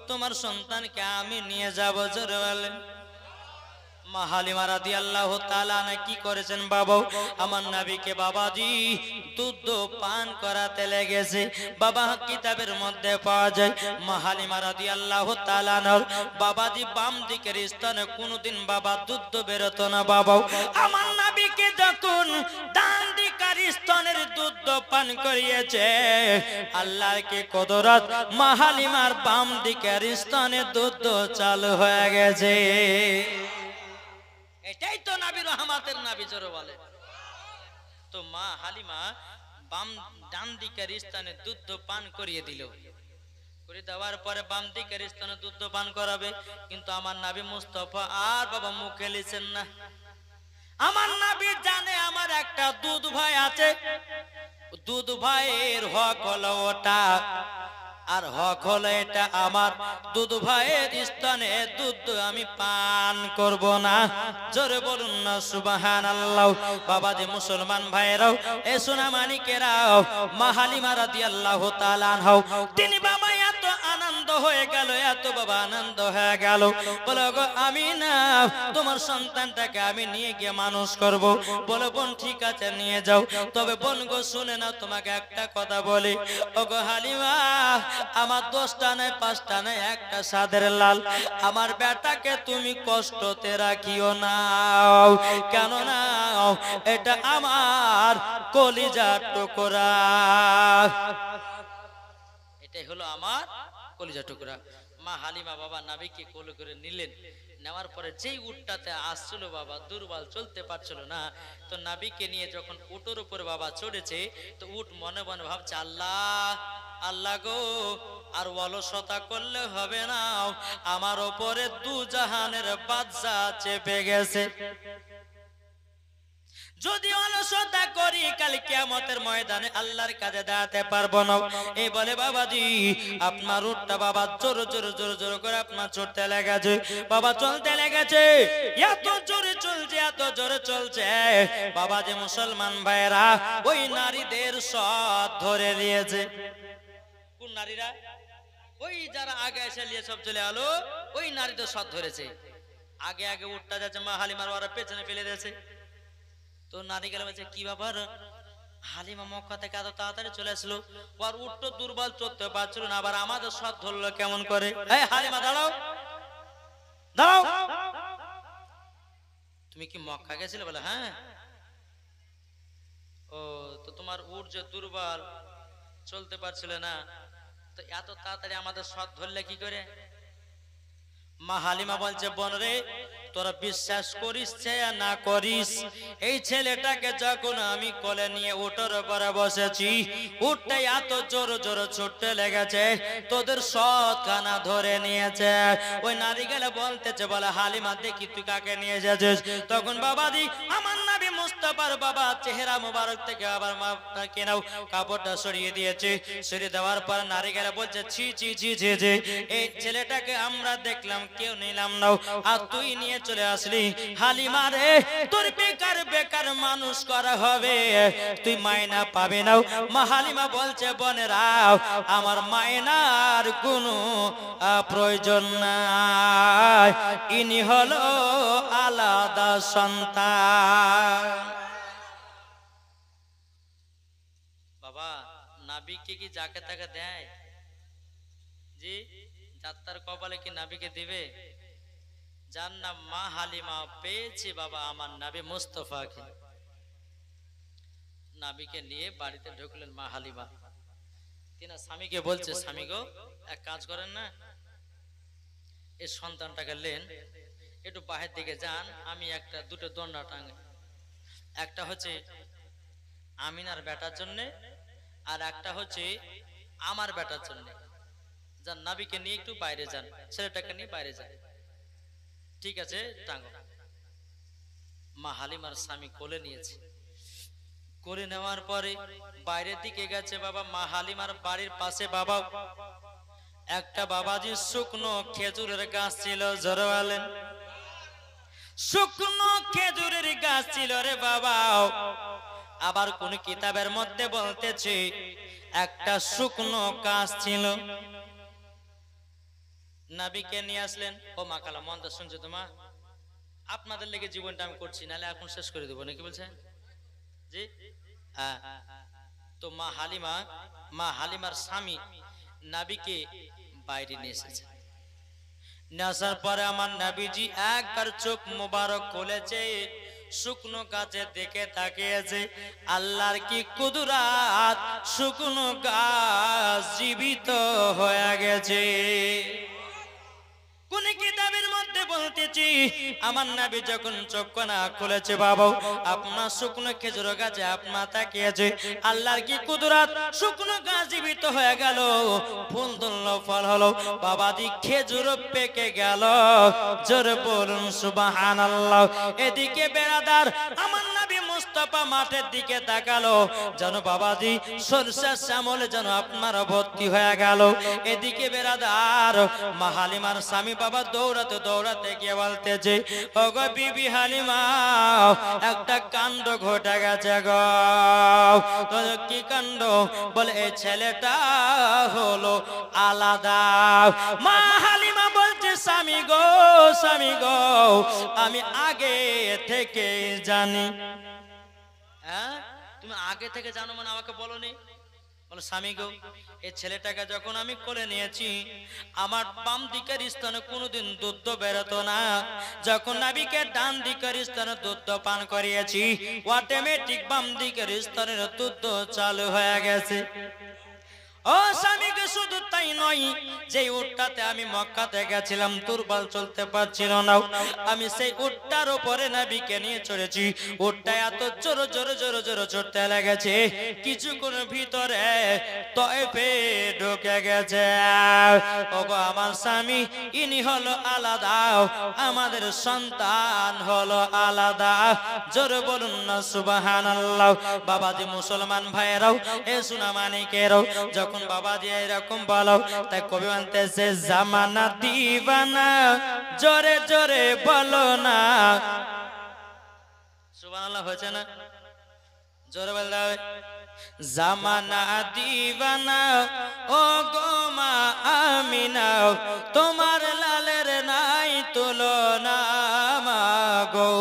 তোমার সন্তানকে আমি নিয়ে যাব। জোরে বলেন। মা হালিমা রাদিয়াল্লাহু তাআলা না কি করেছেন বাবা, আমার নবীকে বাবাজি দুধ পান করাতে লেগেছে। বাবা কিতাবের মধ্যে পাওয়া যায়, মা হালিমা রাদিয়াল্লাহু তাআলা বাবাজি বাম দিকের স্থানে কোনোদিন বাবা দুধ বেরোতো না। বাবা আমার নবীকে যখন ডান দিকের স্তনের দুধ পান করিয়েছে, আল্লাহর কি কুদরত, মা হালিমার বাম দিকের স্তনে দুধ চালু হয়ে গেছে। এটাই তো নবী রহমতের নবী, জোরে বলে। তো মা হালিমা বাম ডান দিকের স্থানে দুধ পান করিয়ে দিল, করে দেওয়ার পরে বাম দিকের স্থানে দুধ পান করাবে, কিন্তু আমার নবী মুস্তাফা আর বাবা মুখে লিছেন না। আমার নবী জানে আমার একটা দুধ ভাই আছে, দুধ ভাইয়ের হক হলো ওটা, আর হক হলো এটা, আমার দুধ ভাইয়ের স্থানে দুধ আমি পান করব না। জোরে বলুন না সুবহানাল্লাহ। বাবা যে মুসলমান ভাইরাও, এ সোনা মানিকেরাও, মা হালিমা রাদিয়াল্লাহু তাআলা আনহা, তিনি বাবা এত আনন্দ হয়ে গেল, এত বাবা আনন্দ হয়ে গেল, বলো গো আমিনা, তোমার সন্তানটাকে আমি নিয়ে গিয়ে মানুষ করব। বলো বোন ঠিক আছে নিয়ে যাও, তবে বোন গো শুনে নাও, তোমাকে একটা কথা বলি, ও গো হালিমা, আমার 10টা নাই 5টা নাই, একটা সাদের লাল, আমার বেটাকে তুমি কষ্টতে রাখিও না। কেন না, এটা আমার কলিজার টুকরা, এটাই হলো আমার কলিজার টুকরা। মা হালিমা বাবা নবীকে কোলে করে নিলেন, নেওয়ার পরে যেই উটটাতে আসছিল বাবা দুর্বল, চলতে পারছিল না, তো নবীকে নিয়ে যখন উটের উপরে বাবা চড়েছে, তো উট মনে মনে ভাবছে, আল্লাহ আল্লাহ গো, আর অলসতা করলে হবে না, আমার উপরে 2 জাহানের বাদশা চেপে গেছে, যদি অলসতা করি কাল কিয়ামতের ময়দানে আল্লাহর কাছে দাঁড়াতে পারবো না। এই বলে বাবাজি আপনার উটটা বাবা জোর জোর জোর জোর করে আপনার চড়তে লেগেছে, বাবা চলতে লেগেছে, এত জোরে চলছে, এত জোরে চলছে, বাবাজি মুসলমান ভাইরা ওই নারীদের সব ধরে নিয়েছে। কোন নারীরা ওই যারা আগে এসে নিয়ে সব চলে আলো ওই নারী তো সৎ ধরেছে আগে আগে উঠটা যাচ্ছে মা হালিমার ওরা পেছনে ফেলে দিয়েছে তো নারী গেলে বলছে কি ব্যাপার হালিমা মক্কা থেকে এত তাড়াতাড়ি চলে আসলো ওর উঠটো দুর্বল চলতে পারছিল না আবার আমাদের সৎ ধরলো কেমন করে এই হালিমা দাঁড়াও দাঁড়াও তুমি কি মক্কা গেছিলে বলে হ্যাঁ ও তো তোমার উট যে দুর্বল চলতে পারছিল না তো এত তাড়াতাড়ি আমাদের সৎ ধরলে কি করে মা হালিমা বলছে বোন রে তোরা বিশ্বাস করিস না করিস এই ছেলেটাকে যখন আমি কোলে নিয়ে উটের উপরে বসেছি উটটা এত জোর জোর ছুটতে লেগেছে তোদের সৎ খানা ধরে নিয়েছে ওই নারী গেলে বলতেছে বলে হালিমা দেখি তুই কাকে নিয়ে যাচ্ছিস তখন বাবাজি আমার নবী মুস্তাফার বাবা চেহারা মোবারক থেকে আবার মাকে নাও কাপড়টা সরিয়ে দিয়েছে সরিয়ে দেওয়ার পর নারী গেলে বলছে ছি ছি ছি ছি ছি এই ছেলেটাকে আমরা দেখলাম কেউ নিলাম না আর তুই নিয়ে চলে আসলি হালিমা রে তোর বেকার বেকার মানুষ করা হবে তুই মায়না পাবে না মা হালিমা বলছে বোনেরা আমার মায়নার কোনো প্রয়োজন নাই ইনি হলো আলাদা সন্তান বাবা নাবিকে কি যাকে তাকে দেয় জি যাত্রার কপালে কি নাবিকে দিবে যার নাম মা হালিমা পেয়েছে বাবা আমার নবী মুস্তাফাকে নাবিকে নিয়ে বাড়িতে ঢুকলেন মা হালিমা তিনি স্বামীকে বলছে স্বামী গো এক কাজ করেন না এই সন্তানটাকে নেন একটু বাহির দিকে যান আমি একটা দুটো দণ্ডা টাঙে একটা হচ্ছে আমিনার বেটার জন্য আর একটা হচ্ছে আমার বেটার জন্য যান নাবিকে নিয়ে একটু বাইরে যান ছেলেটাকে নিয়ে বাইরে যান ঠিক আছে টাঙ্গো মা হালিমার স্বামী কোলে নিয়েছে কোলে নেওয়ার পরে বাইরের দিকে গেছে বাবা মা হালিমার বাড়ির পাশে বাবা একটা বাবাজি শুকনো খেজুরের গাছ ছিল জোরওয়ালেন শুকনো খেজুরের গাছ ছিল রে বাবা আবার কোন কিতাবের মধ্যে বলতেছে একটা শুকনো গাছ ছিল নাবিকে নিয়ে আসলেন ও মা কালা মনটা শুনছো তোমা আপনাদের লেগে জীবনটা আমি করছি নাহলে এখন শেষ করে দেবো নাকি বলছে জি তো মা হালিমার স্বামী নাবিকে বাইরে নিয়ে এসেছে নিয়ে আসার পরে আমার নাবিজি একবার চোখ মোবারক খুলেছে শুকনো গাছে দেখে তাকিয়েছে আল্লাহর কি কুদরাত শুকনো গাছ জীবিত হয়ে গেছে কোন কিতাবের মধ্যে বলতেছি আমার নবী যখন চোখ না খুলেছে বাবা আপনার শুকনো খেজুর গাছে আপনার তাকিয়েছে আল্লাহর কি কুদরত শুকনো গাছ জীবিত হয়ে গেল ফুল ধরলো ফল হলো বাবা দি খেজুর পেকে গেল জোরে বলুন সুবহানাল্লাহ এদিকে বেড়াদার আমার নবী মুস্তাফা মাঠের দিকে তাকালো যেন বাবাজি সরষা শ্যামল যেন আপনার ভর্তি হয়ে গেল এদিকে বেড়াদার মা হালিমার স্বামী বাবা দৌড়াতে দৌড়াতে গিয়ে বলতেছে ওগো বিবি হালিমা একটা কাণ্ড ঘটে গেছে গো কি কাণ্ড বলে এই ছেলেটা হলো আলাদা মা হালিমা বলছে স্বামী গো আমি আগে থেকে জানি হ্যাঁ তুমি আগে থেকে জানো মানে আমাকে বলোনি বলো স্বামী গো এই ছেলেটাকে যখন আমি কোলে নিয়েছি আমার বাম দিকের স্থানে কোনোদিন দুধ বেরোতো না যখন নাবিকে ডান দিকের স্থানে দুধ পান করিয়েছি অটোমেটিক বাম দিকের স্তরের দুধ চালু হয়ে গেছে ও স্বামীকে শুধু তাই নয় যে উটটাতে আমি মক্কাতে গেছিলাম দুর্বল চলতে পারছিল না আমি সেই উটটার উপরে নবীকে নিয়ে চড়েছি উটটা এত জোরে জোরে জোরে জোরে চড়তে লেগেছে কিছুক্ষণ ভিতরে তয়েফে ঢুকে গেছে ওগো আমার স্বামী ইনি হলো আলাদা আমাদের সন্তান হলো আলাদা জোরে বলুন না সুবহানাল্লাহ বাবাজি মুসলমান ভাইয়েরাও এ সোনা মানিকেরাও যখন বাবাজি এরকম বলো তাই কবি বলতেছে জামানা দিবানা জোরে জোরে বলো না সুবহানাল্লাহ হয়েছে না জোরে বলতে হবে জামানা দিবানা ও গো মা আমিনা তোমার লালের নাই তুলনা মা গো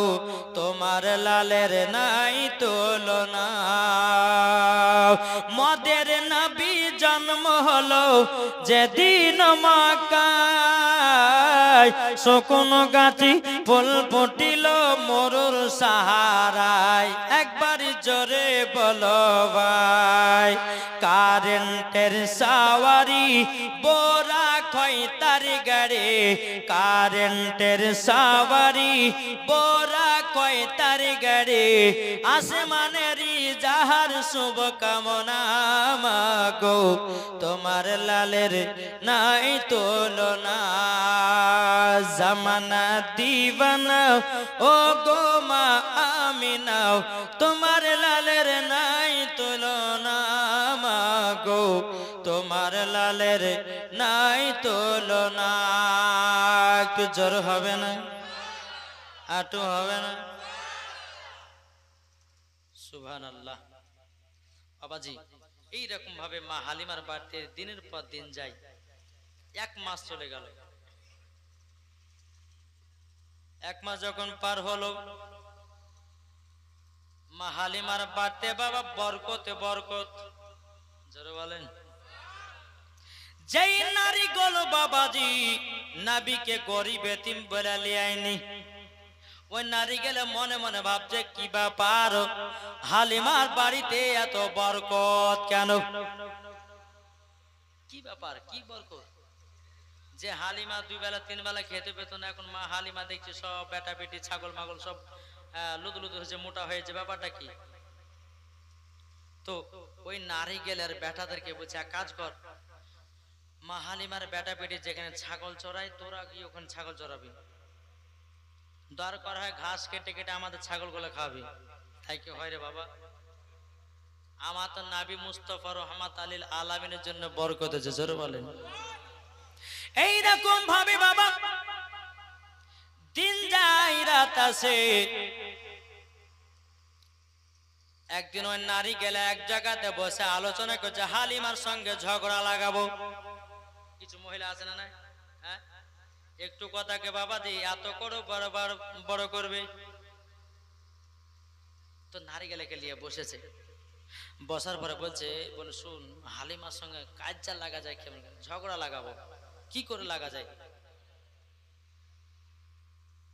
তোমার লালের নাই তুলনা মদের নবী জন্ম হলো যেদিন মক্কায় শকুন গাছি ফুল ফুটিল মরুর সাহারায় একবার জোরে বলো ভাই কারেন্টের সাওয়ারি বোরা খয়তার গাড়ি কারেন্টের সাওয়ারি বোরা খয়তার গাড়ি আসমানেরই যাহার শুভ কামনা মাগো তোমার লালের নাই তুলনা জামানা দিবানা ও গো মা আমিনা তোমার লালের নাই তুলনা মাগো তোমার লালের নাই তুলনা একটু জোর হবে না আটু হবে না সুবহানাল্লাহ বাবাজি এইরকম ভাবে মা হালিমার বাড়িতে দিনের পর দিন যায় 1 মাস চলে গেল 1 মাস যখন পার হলো মা হালিমার বাড়িতে বাবা বরকতে বরকত জোরে বলেন যেই নারী গুলো বাবাজি নবীকে গরিব এতিম বলে লিয়ায়নি ওই নারী গেলে মনে মনে ভাবছে কি ব্যাপার হালিমার বাড়িতে এত বরকত কেন কি ব্যাপার কি বরকত যে হালিমা 2 বেলা 3 বেলা খেতে পেত না এখন মা হালিমা দেখছে সব বেটা বেটি ছাগল মাগল সব লুদু লুদু হয়েছে মোটা হয়েছে ব্যাপারটা কি তো ওই নারী গেলে আর বেটাদেরকে বলছে এক কাজ কর মা হালিমার বেটা বেটি যেখানে ছাগল চড়ায় তোরা গিয়ে ওখানে ছাগল চড়াবি দরকার হয় ঘাস কেটে কেটে আমাদের ছাগলগুলো খাবি তাই কি হয় রে বাবা আমার তো নবী মুস্তাফা রহমাত আলিল আলামিনের জন্য বরকত আছে জোরে বলেন এই রকম ভাবে বাবা দিন যায় রাত আসে একদিন ওই নারী গেলে এক জায়গাতে বসে আলোচনা করছে হালিমার সঙ্গে ঝগড়া লাগাবো কিছু মহিলা আছে না নাই হ্যাঁ একটু কথাকে বাবা দি এত করো বড় বড় করবে তো নারী গেলে নিয়ে বসেছে বসার পরে বলছে বলে শুন হালিমার সঙ্গে কাজ্জা লাগা যায় কেমন ঝগড়া লাগাবো কি করে লাগা যায়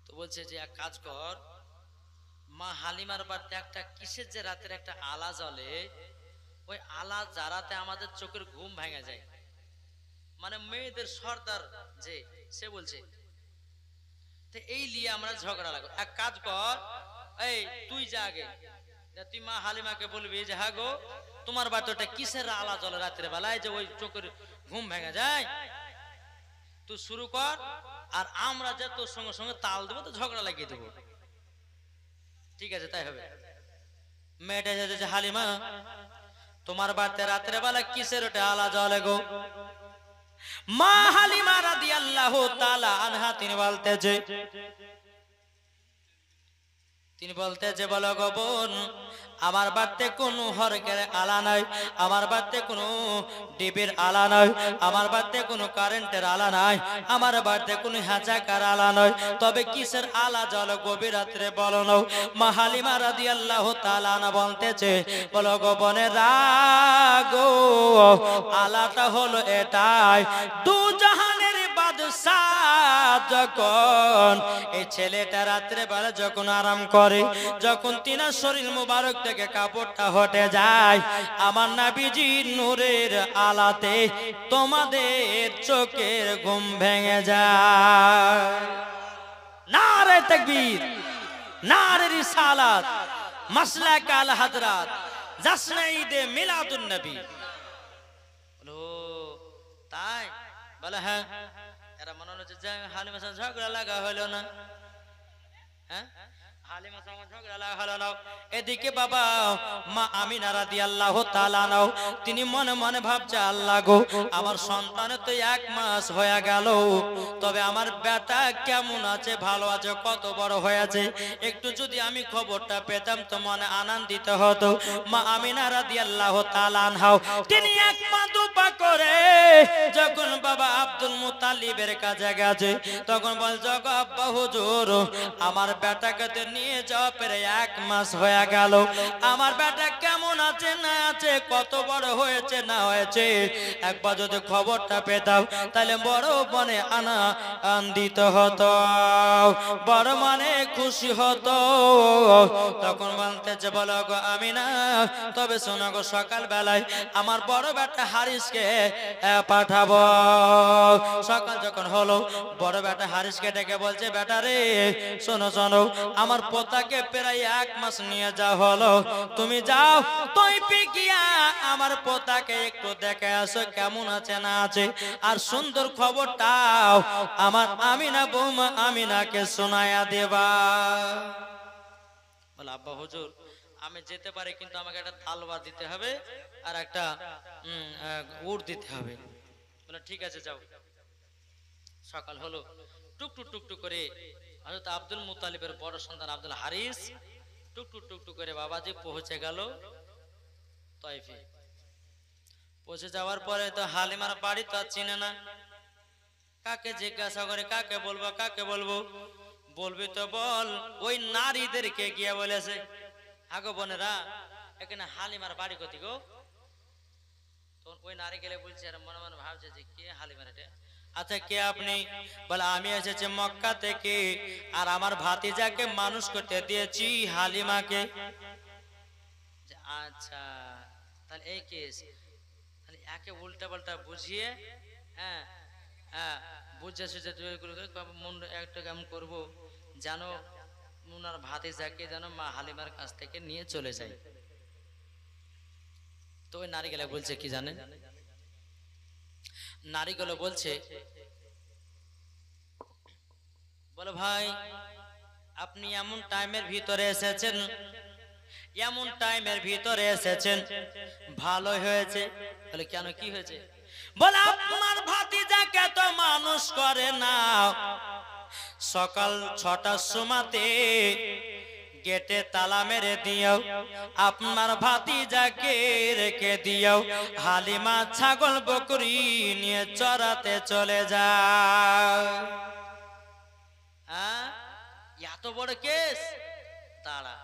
তো বলছে যে এক কাজ কর মা হালিমার বাড়িতে একটা কিসের যে রাতের একটা আলা জ্বলে ওই আলা জ্বালাতে আমাদের চোখের ঘুম ভেঙে যায় মানে মেয়েদের সর্দার যে সে বলছে তো এই লিয়ে আমরা ঝগড়া লাগো এক কাজ কর এই তুই যা আগে তুই মা হালিমাকে বলবি যে হ্যাঁ গো তোমার বাড়িতে কিসের আলা জ্বলে রাতের বেলায় যে ওই চোখের ঘুম ভেঙে যায় তুই শুরু কর আর আমরা যে তোর সঙ্গে সঙ্গে তাল দেবো তো ঝগড়া লাগিয়ে দেবো ঠিক আছে তাই হবে মেয়েটা যে হালিমা তোমার বাড়িতে রাতের বেলা কিসের ওটা আলা জ্বলে গো মা হালিমা রাদিয়াল্লাহু তাআলা আনহা তিনি বলতে বলো গো বোন আমার বাড়িতে কোনো হরকের আলা নাই আমার বাড়িতে কোনো ডিবির আলা নাই আমার বাড়িতে কোনো কারেন্টের আলা নাই আমার বাড়িতে কোনো হ্যাচাকার আলা নয় তবে কিসের আলা জ্বলে গভীর রাত্রে বলো না মা হালিমা রাদিয়াল্লাহু তাআলা আনহা বলতেছে বলো গো বোনের রাগো আলাটা হলো এটাই দু জাহানের বাদশাহ যখন এই ছেলেটা রাত্রে বেলা যখন আরাম করে যখন তিনার শরীর মুবারক থেকে কাপড়টা হটে যায় আমার নবীজি নূরের আলাতে তোমাদের চোখের ঘুম ভেঙে যায় নারে তাকবীর নারে রিসালাত মাসলাক আল হযরত জশ্নে ঈদে মিলাদুন নবী বলো তাই বলে হ্যাঁ এরা মনে হচ্ছে যে হালিমার সাথে ঝগড়া লাগা হলো না হ্যাঁ হালিমা সঙ্গে ঝগড়া লাগা হলো। এদিকে বাবা মা আমিনা রাদিয়াল্লাহু তাআলা নাও তিনি মনে মনে ভাবছে, আল্লাহ গো, আমার সন্তানের তো 1 মাস হয়ে গেল, তবে আমার বেটা কেমন আছে, ভালো আছে, কত বড় হয়েছে, একটু যদি আমি খবরটা পেতাম তো মনে আনন্দিত হতো। মা আমিনা রাদিয়াল্লাহু তাআলা আনহাও তিনি 1 পা 2 পা করে যখন বাবা আব্দুল মুত্তালিবের কাছে গেছে, তখন বলছে, গো আব্বা হুজুর, আমার বেটাকে তো নিয়ে যাওয়া পরে 1 মাস হয়ে গেল, আমার বেটা কেমন আছে না আছে, কত বড় হয়েছে না হয়েছে, একবার যদি খবরটা পেতাম তাহলে বড় মনে আনন্দিত হতো, বড় মানে খুশি হতো। তখন বলতেছে, বলো গো আমিনা, তবে শোনো গো, সকাল বেলায় আমার বড় বেটা হারিসকে পাঠাবো। সকাল যখন হলো, বড় বেটা হারিসকে ডেকে বলছে, বেটা রে শোনো শোনো, আমার পোতাকে প্রায় 1 মাস নিয়ে যাওয়া হলো, তুমি যাও তৈপে গিয়া আমার পোতাকে একটু দেখে আসো কেমন আছে না আছে, আর সুন্দর খবরটাও আমার আমিনা বৌমা আমিনাকে শোনায়া দেবা। বলে, আব্বা হুজুর আমি যেতে পারি, কিন্তু আমাকে একটা তালবা দিতে হবে আর একটা উট দিতে হবে। বলে ঠিক আছে যাও। সকাল হলো, টুকটুক টুকটুক করে হযরত আব্দুল মুত্তালিবের বড় সন্তান আব্দুল হারিস টুকটুক টুকটুক করে বাবাজি পৌঁছে গেল তাইফে। পৌঁছে যাওয়ার পরে তো হালিমার বাড়ি তো আর চিনে না, কাকে জিজ্ঞাসা করে, কাকে বলবো কাকে বলবো, বলবি তো বল। ওই নারীদেরকে গিয়ে বলেছে, আগো বোনেরা এখানে হালিমার বাড়ি কোথায় গো? তখন ওই নারী গেলে বলছে, আর মনে মনে ভাবছে যে কে হালিমার এটা, আচ্ছা কে আপনি? বলে আমি এসেছি মক্কা থেকে, আর আমার ভাতিজাকে মানুষ করতে দিয়েছি হালিমাকে। আচ্ছা তাহলে এই কেস, তাহলে একে উল্টা পাল্টা বুঝিয়ে হ্যাঁ হ্যাঁ বুঝে সুঝে মন একটা কেমন করবো, যেন উনার ভাতিজাকে যেন মা হালিমার কাছ থেকে নিয়ে চলে যায়। তো ওই নারীগুলো বলছে কি জানেন, নারীগুলো বলছে, বলে ভাই আপনি এমন টাইমের ভিতরে এসেছেন, এমন টাইমের ভিতরে এসেছেন, ভালো হয়েছে। বলে কেন, কি হয়েছে? বলে আপনার ভাতিজাকে তো মানুষ করে না, সকাল 6টার সময়তে গেটে তালা মেরে দিও, আপনার ভাতিজাকে রেখে দিও, হালিমা ছাগল বকরি নিয়ে চড়াতে চলে যায়। এত বড় কেস, তারা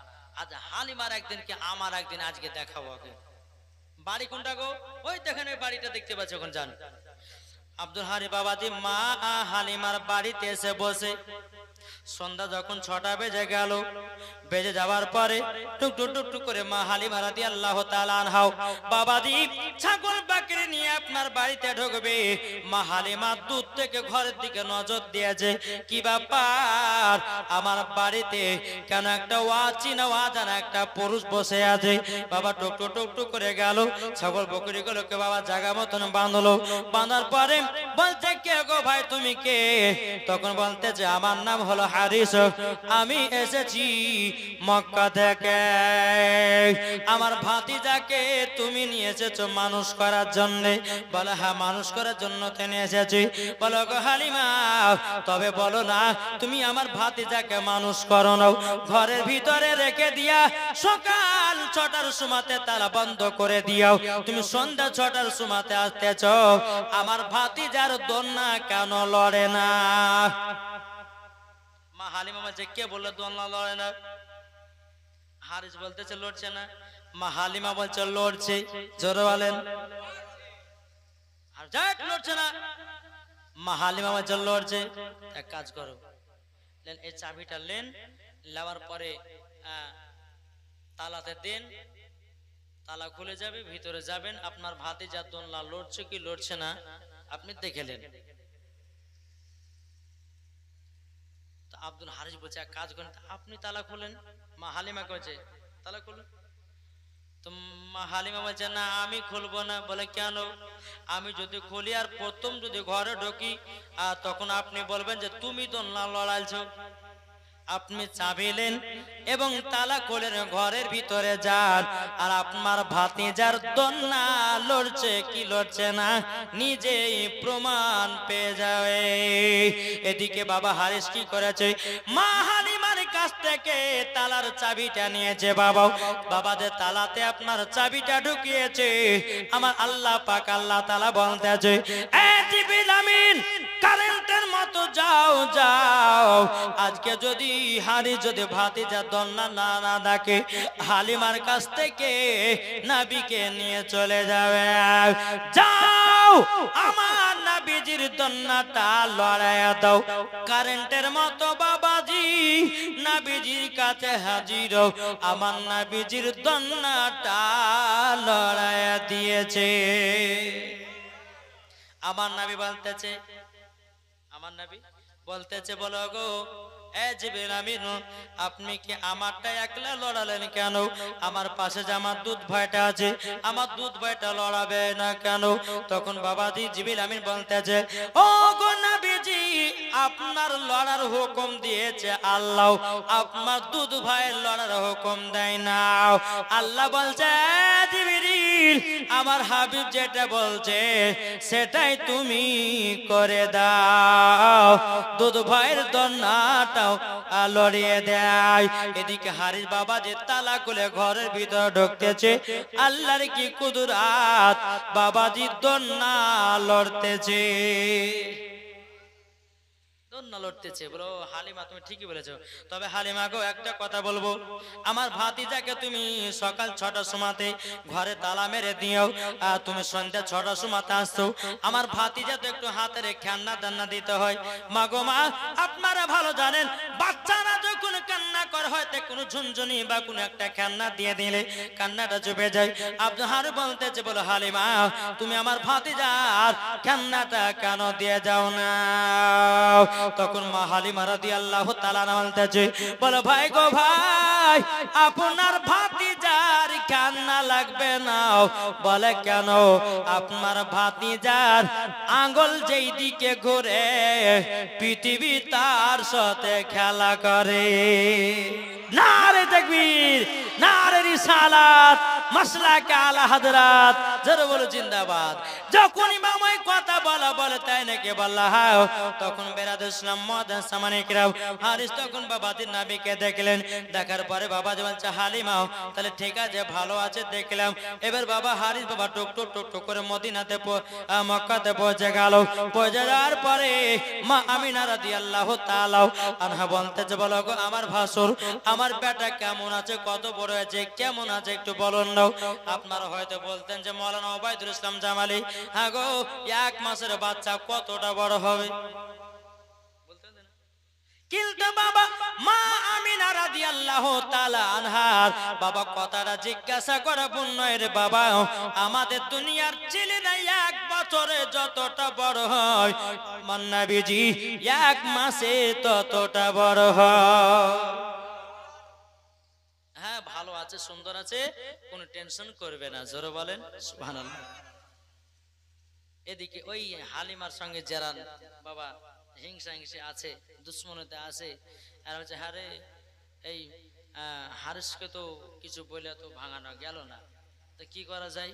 আজ হালিমার একদিন কি আমার একদিন আজকে দেখাবো। আগে বাড়ি কোনটা গো? ওই দেখেন ওই বাড়িটা দেখতে পাচ্ছ, ওখানে যান। আব্দুল হারি বাবাজি মা হালিমার বাড়িতে এসে বসে, সন্ধ্যা যখন 6টা বেজে গেল, বেজে যাওয়ার পরে টুকটুক টুকটুক করে মা হালিমা রাদিয়াল্লাহু তাআলা আনহা বাবাজি ছাগল বাকরি নিয়ে আপনার বাড়িতে ঢুকবে। মা হালিমা দূর থেকে ঘরের দিকে নজর দিয়েছে, কি ব্যাপার আমার বাড়িতে কেন একটা অচেনা অজানা একটা পুরুষ বসে আছে। বাবা টুকটুক টুকটুক করে গেল, ছাগল বকরি গুলোকে বাবা জায়গা মতন বাঁধলো, বাঁধার পরে বলছে, কে গো ভাই তুমি কে? তখন বলতেছে, আমার নাম হলো হারিস, আমি এসেছি মক্কা থেকে, আমার ভাতিজাকে তুমি নিয়ে এসেছো মানুষ করার জন্য। বলে হ্যাঁ মানুষ করার জন্য তিনি এসেছি। বলো গো হালিমা, তবে বলো না তুমি আমার ভাতিজাকে মানুষ করো না, ঘরের ভিতরে রেখে দিয়া সকাল 6টার সময়তে তালা বন্ধ করে দিও, তুমি সন্ধ্যা 6টার সময়তে আসতেছ, আমার ভাতিজার দোলনা কেন লড়ে না? মা হালিমা বলছে, কে বললো দোলনা লড়ে না? হারিস বলতেছে লড়ছে না। মা হালিমা বলছে লড়ছে, জোরে বলেন। আর যাক লড়ছে না। মা হালিমা বলছে লড়ছে। এক কাজ করো, লেন এই চাবিটা লেন, নেওয়ার পরে তালাতে দেন, তালা খুলে যাবে, ভিতরে যাবেন, আপনার ভাতিজা দোলনা লড়ছে কি লড়ছে না আপনি দেখে নেন। আব্দুল হারিস বলছে, এক কাজ করেন আপনি তালা খুলেন। মা হালিমা কইছে তালা খুলুন। তো মা হালিমা বলছে, না আমি খুলবো না। বলে কেন? আমি যদি খুলি আর প্রথম যদি ঘরে ঢুকি তখন আপনি বলবেন যে তুমি দোলনা লড়াইছো, আপনি চাবিলেন এবং তালা খুলেন ঘরের ভিতরে যান, আর আপনার ভাতিজার দন্না লড়ছে কি লড়ছে না নিজেই প্রমাণ পেয়ে যাবে। এদিকে বাবা হারিস কি করেছে, মা হালিমার কাছ থেকে তালার চাবিটা নিয়েছে। বাবাদের তালাতে আপনার চাবিটা ঢুকিয়েছে। আমার আল্লাহ পাক আল্লাহ তাআলা বলতেছে, এ জিবরিল আমিন কারেন্টের মতো যাও যাও, আজকে যদি হারি যদি ভাতিজা দন্না না ডাকে হালিমার কাছ থেকে নবীকে নিয়ে চলে যাবে। যাও আমার নবীজির দন্নাটা লড়াইয়া দাও। কারেন্টের মতো বাবাজি নবীজির কাছে হাজির হও। আমার নবীজির দন্নাটা লড়াইয়া দিয়েছে। আমার নবী বলতেছে, আমার নবী বলতেছে, বলো গো এ জিবরিল আমিন আপনি কি আমারটা একলা লড়ালেন কেন? আমার পাশে যে আমার দুধ ভাইটা আছে, আমার দুধ ভাইটা লড়াবে না কেন? তখন বাবাজি জিবরিল আমিন বলতেছে, ও গো নবীজি আপনার লড়ার হুকুম দিয়েছে আল্লাহ, আপনার দুধ ভাইয়ের লড়ার হুকুম দেয় না। আল্লাহ বলছে, জিবরিল আমার হাবিব যেটা বলছে সেটাই তুমি করে দাও। দুধ ভাইয়ের দন্নাটাও লড়িয়ে দেয়। এদিকে হারিস বাবা যে তালা খুলে ঘরের ভিতর ঢুকতেছে, আল্লাহর কি কুদরাত, বাবাজি দন্না লড়তেছে, লড়তেছে। বলো হালিমা তুমি ঠিকই বলেছো। তবে হালিমা গো একটা কথা বলবো, আমার ভাতিজাকে তুমি সকাল 6টার সময়তে ঘরে তালা মেরে দিও, আর তুমি সন্ধ্যা 6টার সময়তে আসছো। আমার ভাতিজা তো একটু হাতের খেলনা দান্না দিতে হয়। মা গো মা আপনারা ভালো জানেন, বাচ্চারা যখন কান্না করে হয়তো কোনো ঝুনঝুনি বা কোনো একটা খেলনা দিয়ে দিলে কান্নাটা চুপে যায়। আপনার বলতেছে, বলো হালিমা তুমি আমার ভাতিজার খেলনাটা কেন দিয়ে যাও না? তখন মা হালিমা রাদিয়াল্লাহু তাআলা বলতেছে, বলো ভাই গো ভাই আপনার ভাতিজার কান্না লাগবে না। বলে কেন? আপনার ভাতিজার আঙ্গুল যেই দিকে ঘুরে পৃথিবী তার সাথে খেলা করে। নারে তাকবীর, নারে রিসালাত, মাসলাকে আলা হযরত, জোরে বলো জিন্দাবাদ। যখন ইমাম এই কথা বলে তাই নাকি বললা হাও, তখন বেরাদ ইসলাম মুআদ্দিন সামানে কিরাম হারিস তখন বাবাজির নবীকে দেখলেন। দেখার পরে বাবা বলছে, হালিমা তাহলে ঠিক আছে ভালো আছে দেখলাম। এবার বাবা হারিস বাবা টুক টুক টুক টুক করে মদিনাতে মক্কাতে পৌঁছে গেল। পৌঁছে যাওয়ার পরে মা আমিনা রাদিয়াল্লাহু তাআলা আনহা বলতেছে, বলো গো আমার ভাসুর আমার বেটা কেমন আছে, কত বড় আছে, কেমন আছে একটু বলুন না। আপনারা হয়তো বলতেন যে মাওলানা ওবায়দুল ইসলাম জামালি, হ্যাঁ গো 1 মাসের বাচ্চা কতটা বড় হবে, কিন্তু বাবা মা আমিনা রাদিয়াল্লাহু তাআলা আনহার বাবা কথাটা জিজ্ঞাসা করে, বন্যের বাবা আমাদের দুনিয়ার ছেলেরা 1 বছরে যতটা বড় হয় আমার নবীজি 1 মাসে ততটা বড় হয়। হ্যাঁ ভালো আছে, সুন্দর আছে, কোনো টেনশন করবে না, জোরে বলেন সুবহানাল্লাহ। এদিকে ওই হালিমার সঙ্গে যারা বাবা হিংসা আছে, দুশ্মনতে আছে, আর হচ্ছে হারে এই হারিসকে তো কিছু বলে তো ভাঙানো গেল না, তো কি করা যায়?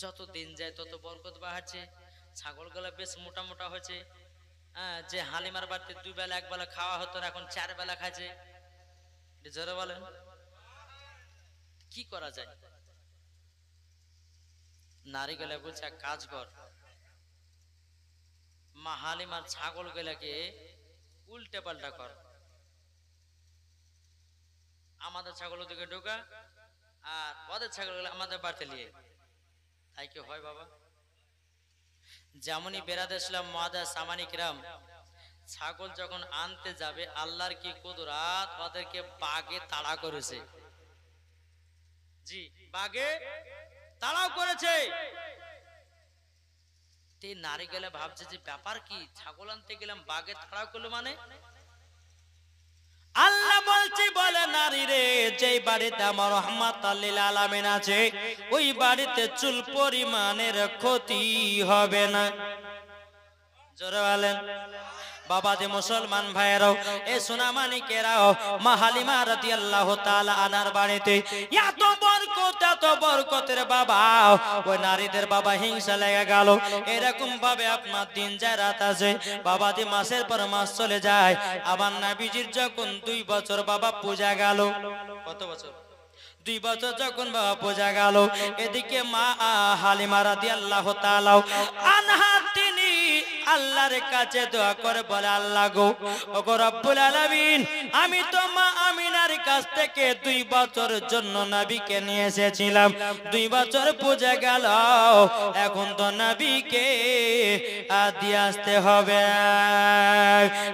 যত দিন যায় তত বরকত বাড়ছে, ছাগলগুলো বেশ মোটা মোটা হয়েছে। যে হালিমার বাড়িতে 2 বেলা 1 বেলা খাওয়া হতো এখন 4 বেলা খাচ্ছে, জোরে বলেন কি করা যায়? নারী গেলে বলছে এক কাজ কর, মা হালিমার ছাগল গুলাকে উল্টে পাল্টা কর, আমাদের ছাগল ওদিকে ঢোকা আর ওদের ছাগল গুলো আমাদের বাড়িতে নিয়ে, তাই কি হয় বাবা? যেমনই বেরাদ ইসলাম মুআদ্দিন সামানি কিরাম ছাগল যখন আনতে যাবে আল্লাহর কি কুদরাত, ওদেরকে বাগে তাড়া করেছে। জি বাগে তাড়াও করেছে। তে নারী গেলে ভাবছে যে ব্যাপার কি, ছাগল আনতে গেলাম বাগে তাড়াও করলো মানে? আল্লাহ বলছে, বলে নারী রে যেই বাড়িতে আমার রাহমাতুল লিল আলামিন আছে ওই বাড়িতে চুল পরিমাণের ক্ষতি হবে না, জোরে বলেন। বাবাজি মুসলমান ভাইরাও, এ সোনামানিকেরাও, মা হালিমা রাদিয়াল্লাহু তাআলা আনার বাড়িতে এত বরকতের বাবা, ওই নারীদের বাবা হিংসা লেগে গেল। এরকম ভাবে আপনার দিন যায় রাত আছে, বাবাজি মাসের পর মাস চলে যায়। আবার নবীজির যখন 2 বছর বাবা পূজা গেল, কত বছর? 2 বছর যখন বাবা পূজা গেল, এদিকে মা হালিমা রাদিয়াল্লাহু তাআলা আনহা তিনি আল্লাহর কাছে দোয়া করে বলে, আল্লাহ গো, ওগো রব্বুল আলামিন, আমি তো মা আমিনার কাছ থেকে 2 বছরের জন্য নবীকে নিয়ে এসেছিলাম। 2 বছর পূজা গেল, এখন তো নবীকে দিয়ে আসতে হবে।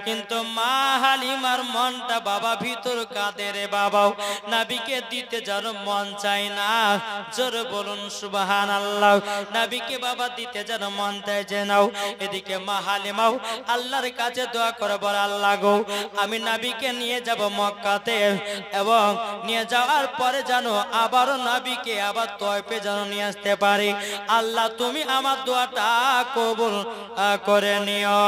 কিন্তু মা হালিমার মনটা বাবা ভিতর কাঁদে রে বাবাও, নবীকে দিতে যেন মন চাই না। জোরে বলুন সুবহানাল্লাহ। নবীকে বাবা দিতে যেন মন চাইছে না। এদিকে মা হালিমাও আল্লাহর কাছে দোয়া করে বলে, আল্লাহ গো, আমি নবীকে নিয়ে যাব মক্কাতে, এবং নিয়ে যাওয়ার পরে যেন আবারও নবীকে আবার তয়ফে যেন নিয়ে আসতে পারি। আল্লাহ তুমি আমার দোয়াটা কবুল করে নিও।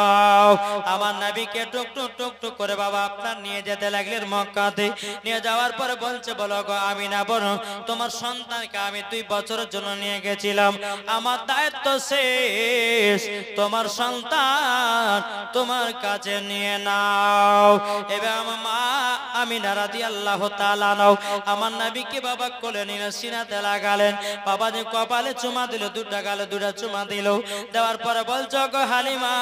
আমার নবীকে টুকটুক টুকটুক করে বাবা আপনার নিয়ে যেতে লাগলেন মক্কাতে। নিয়ে যাওয়ার পরে বলছে, বলো গো আমিনা, বলো তোমার সন্তানকে আমি 2 বছরের জন্য নিয়ে গেছিলাম, আমার দায়িত্ব শেষ, তোমার সন্তান তোমার কাছে নিয়ে নাও। এবার আমার মা আমিনা রাদিয়াল্লাহু তাআলা নাও আমার নবীকে বাবা কোলে নিয়ে সিনাতে লাগালেন। বাবা যে কপালে চুমা দিল, 2টা গালে 2টা চুমা দিল। দেওয়ার পরে বলছো, গো হালিমা,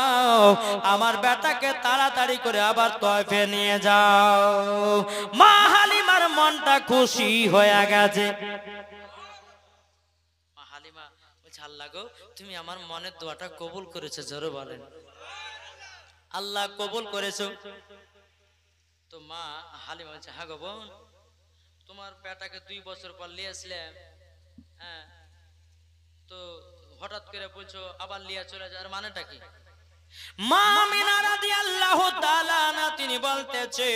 আমার বেটাকে তাড়াতাড়ি করে আবার তয়ফে নিয়ে যাও। মা হালিমার মনটা খুশি হয়ে গেছে। মা হালিমা বলছে, আল্লাহ গো, তুমি আমার মনের দোয়াটা কবুল করেছো। জোরে বলেন, আল্লাহ কবুল করেছো। তো মা হালিমা বলছে, হ্যাঁ গো বোন, তোমার বেটাকে 2 বছর পর নিয়ে আসলাম, হ্যাঁ, তো হঠাৎ করে বলছো আবার লিয়া চলে যাওয়ার মানেটা কি? মা আমিনা রাদিয়াল্লাহু তাআলা না তিনি বলতেছে,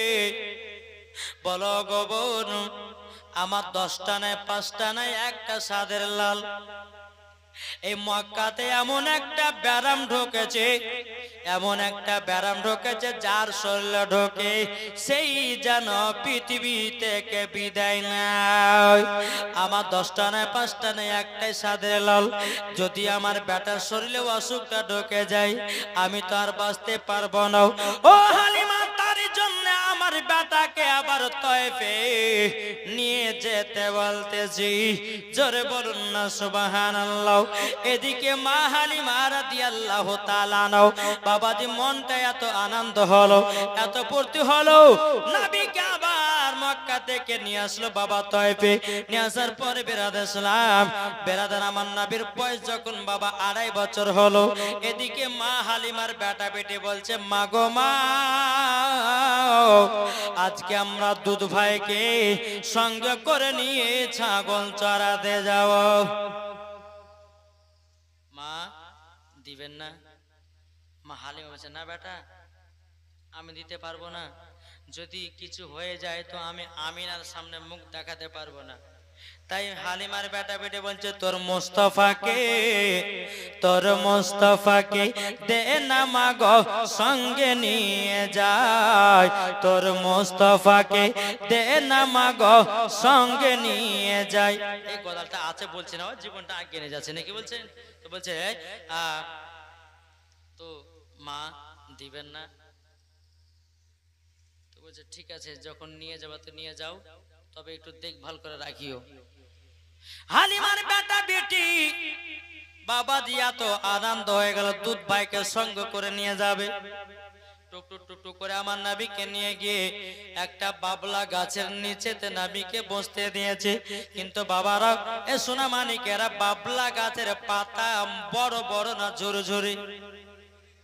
বলো গো বোন, আমার 10টা নাই, 5টা নাই, একটা সাদের লাল। এই মক্কাতে এমন একটা ব্যারাম ঢোকেছে, এমন একটা ব্যারাম ঢোকেছে, যার শরীরে ঢোকে সেই যেন পৃথিবী থেকে বিদায় নেয়। আমার 10টা নয়, 5টা নয়, একটাই সাদের লাল। যদি আমার বেটার শরীরে অসুখটা ঢোকে যায়, আমি তো আর বাঁচতে পারবো না। ও হালিমা, তার জন্য আমার বেটাকে আবার তয়ফে নিয়ে যেতে বলতেছি। জোরে বলুন না সুবহানাল্লাহ। এদিকে মা হালিমা রাদিয়াল্লাহু তাআলা নাও বাবাজি মনটা এত আনন্দ হলো, এত ফুর্তি হলো, নবীকে আবার মক্কা থেকে নিয়ে আসলো বাবা তয়ফে। নিয়ে আসার পরে বেরাদার আমার নবীর বয়স যখন বাবা 2.5 বছর হলো, এদিকে মা হালিমার বেটা বেটি বলছে, মা গো মা, আজকে আমরা দুধ ভাইকে সঙ্গে করে নিয়ে ছাগল চড়াতে যাব। মা দিবেন না? মা হালিমা বলছে, না বেটা, আমি দিতে পারবো না। যদি কিছু হয়ে যায় তো আমি আমিনার সামনে মুখ দেখাতে পারবো না। তাই হালিমার বেটা বেটে বলছে, তোর মুস্তাফাকে দে না মা গো সঙ্গে নিয়ে যায়, তোর মুস্তাফাকে দে না মা গো সঙ্গে নিয়ে যায়। এই কথাটা আছে বলছে না, জীবনটা আগে নিয়ে যাচ্ছে নাকি বলছেন? তো বলছে, তো মা দিবেন না? তো বলছে, ঠিক আছে, যখন নিয়ে যাবা তো নিয়ে যাও, তবে একটু দেখভাল করে রাখিও। হালিমার বেটা বেটি বাবা দিয়া তো আনন্দ হয়ে গেল, দুধ ভাইকে সঙ্গ করে নিয়ে যাবে। টুকটুক টুকটুক করে আমার নবীকে নিয়ে গিয়ে একটা বাবলা গাছের নিচেতে নবীকে বসতে দিয়েছে। কিন্তু বাবারা, এ সোনা মানিকেরা, বাবলা গাছের পাতা বড় বড় না ঝুরে ঝুরে,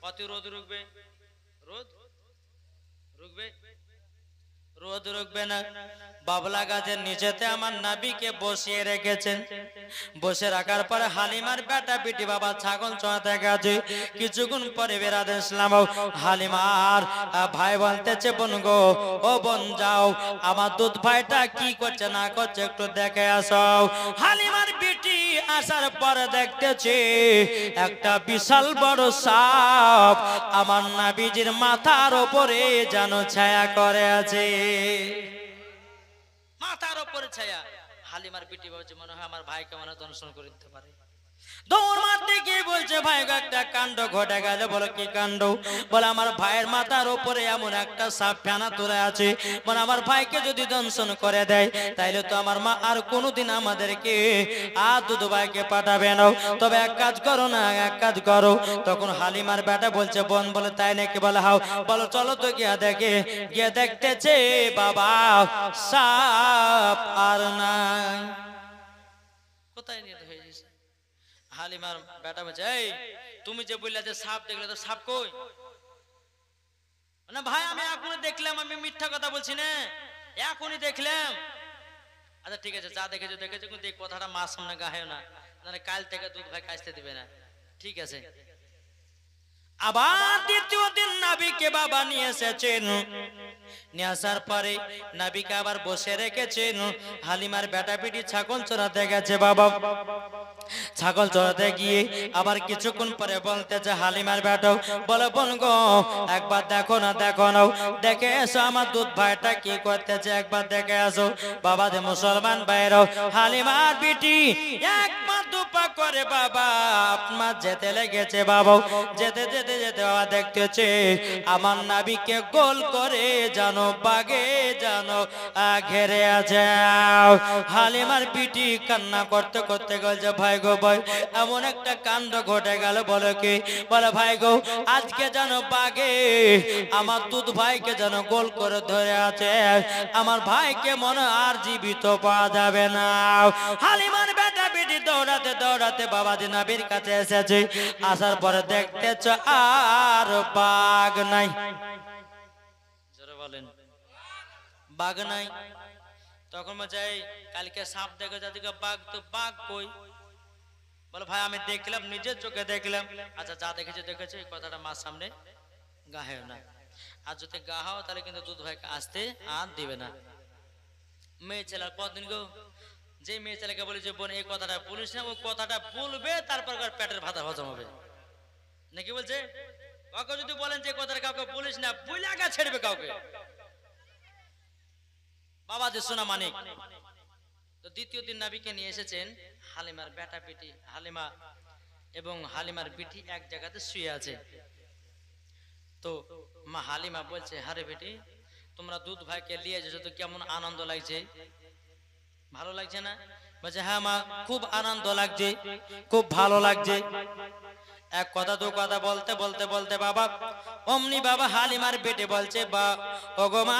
কত রোদ রুখবে? রোদ রুখবে না। বাবলা গাছের নিচেতে আমার নবীকে বসিয়ে রেখেছেন। বসে রাখার পরে হালিমার বেটা বেটি বাবা ছাগল চড়াতে গেছে। কিছুক্ষণ পরে বেরাতে ইসলাম হালিমার ভাই বলতেছে, বোন গো, ও বোন যাও, আমার দুধ ভাইটা কি করছে না করছে একটু দেখে আসো। হালিমার বেটি আসার পরে দেখতেছে একটা বিশাল বড় সাপ আমার নবীজির মাথার উপরে যেন ছায়া করে আছে, মাথার উপরে ছায়া। হালিমার পিটি ভাবছে মনে হয় আমার ভাইকে মনে দংশন করে দিতে পারে। দৌড় মারতে গিয়ে বলছে ভাই একটা কাণ্ড ঘটে গেল। বলো কি কাণ্ড? বলে আমার ভাইয়ের মাথার উপরে এমন একটা সাপ ফেনা তুলে আছে, বলে আমার ভাইকে যদি দংশন করে দেয় তাইলে তো আমার মা আর কোনোদিন আমাদেরকে আর দুধু ভাইকে পাঠাবে না। তবে এক কাজ করো না, এক কাজ করো। তখন হালিমার বেটা বলছে বোন, বলে তাই নাকি? বলে হাও। বলো চলো তো গিয়া দেখে। গিয়ে দেখতেছে বাবা সাপ আর নাই। কোথায় নিয়ে হয়ে গেছে? হালিমার বেটা বলছে এই তুমি যে বললে যে সাপ দেখলে, তো সাপ কই? না ভাই আমি এখনই দেখলাম, আমি মিথ্যা কথা বলছি না, এখনই দেখলাম। আচ্ছা ঠিক আছে, যা দেখেছো দেখেছো, কিন্তু এই কথাটা মার সামনে গাহেও না, মানে কাল থেকে দুধ ভাই কাছতে দিবে না। ঠিক আছে। আবার দ্বিতীয় দিন নবীকে বাবা নিয়ে এসেছেন। নিয়ে আসার পরে নবীকে আবার বসে রেখেছেন। হালিমার বেটা পিটি ছাগল চড়াতে গেছে বাবা। ছাগল চড়াতে গিয়ে আবার কিছুক্ষণ পরে বলতেছে হালিমার বেটাও, বলে বোন গো একবার দেখো না, দেখো না, দেখে এসো আমার দুধ ভাইটা কি করতেছে, একবার দেখে আসো। বাবা যে মুসলমান ভাইরাও, হালিমার বিটি এক পা দু পা করে বাবা আপনার যেতে লেগেছে বাবা। যেতে যেতে যেতে বাবা দেখতেছে আমার নবীকে গোল করে জানো বাগে জানো ঘেরে আছে। হালিমার পিটি কান্না করতে করতে বলছে ভাই গো ভাই এমন একটা কাণ্ড ঘটে গেল। বলে কি? বলে ভাই গো আজকে জানো বাগে আমার দুধ ভাইকে যেন গোল করে ধরে আছে, আমার ভাইকে মনে আর জীবিত পাওয়া যাবে না। হালিমার বেটা বেটি দৌড়াতে দৌড়াতে বাবাজি নবীর কাছে এসেছে। আসার পরে দেখতেছ আর বাঘ নাই। জোরে বলেন বাঘ নাই। তখন বলছে কালকে সাপ দেখে যাদিকে বাঘ, তো বাঘ কই? বলে ভাই আমি দেখলাম, নিজের চোখে দেখলাম। আচ্ছা যা দেখেছে দেখেছে, এই কথাটা মার সামনে গাহেও না। আর যদি গাহাও তাহলে কিন্তু দুধ ভাইকে আসতে আর দিবে না। মেয়ে ছেলের কতদিন গো, যে মেয়ে ছেলেকে বলে যে বোন এই কথাটা বলিস না, ও কথাটা বলবে তারপর পেটের ভাতা হজম হবে নাকি? বলছে কাউকে যদি বলেন যে কথাটা কাউকে বলিস না, বুইলা গা ছেড়বে কাউকে। বাবা যে সোনা মানিক। তো দ্বিতীয় দিন নবীকে নিয়ে এসেছেন। হালিমার বেটা পিটি, হালিমা এবং হালিমার পিটি এক জায়গাতে শুয়ে আছে। তো মা হালিমা বলছে হারে বেটি তোমরা দুধ ভাইকে নিয়ে এসেছো, তো কেমন আনন্দ লাগছে? ভালো লাগছে না? বলছে হ্যাঁ মা খুব আনন্দ লাগছে, খুব ভালো লাগছে। এক কথা দু কথা বলতে বলতে বলতে বাবা অমনি বাবা হালিমার বেটে বলছে বা ওগো মা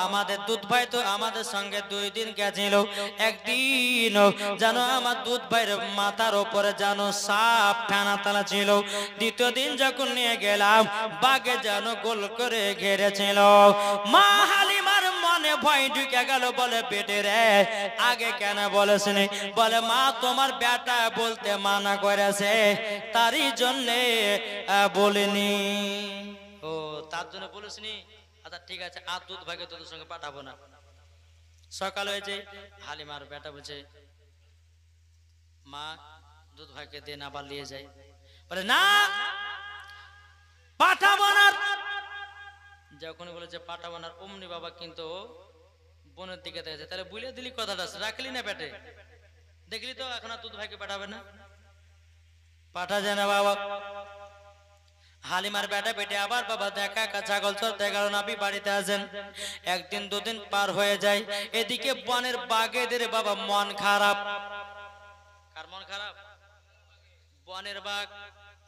আমাদের দুধ ভাই তো আমাদের সঙ্গে 2 দিন গেছিল। একদিন জানো আমার দুধ ভাইয়ের মাথার উপরে জানো সাপ ফেনা তালা ছিল। দ্বিতীয় দিন যখন নিয়ে গেলাম বাঘে যেন গোল করে ঘেরেছিল। মা হালিমার মনে ভয় ঢুকে গেল। বলে বেটে রে আগে কেন বলেছিনি? বলে মা তোমার বেটা বলতে মানা করেছে, তারই জন্যে বলিনি। ও তার জন্য বলেছিনি? আচ্ছা ঠিক আছে, আর দুধ ভাগে তোদের সঙ্গে পাঠাবো না। সকাল হয়েছে, হালিমার বেটা বলছে মা দুধ ভাইকে দেন আবার নিয়ে যাই। বলে না পাঠাবো না। যখন বলেছে পাঠাবো না অমনি বাবা কিন্তু বোনের দিকে দেখেছে। তাহলে বুঝলে দিলি কথাটা, রাখলি না পেটে, দেখলি তো এখন আর দুধ ভাইকে পাঠাবে না, পাঠা যায় না বাবা। হালিমার বেটা বেটে আবার বাবা দেখা ছাগল চড়তে গেল। নবী বাড়িতে আছেন। একদিন দুদিন পার হয়ে যায়। এদিকে বনের বাঘেদের বাবা মন খারাপ। কার মন খারাপ? বনের বাঘ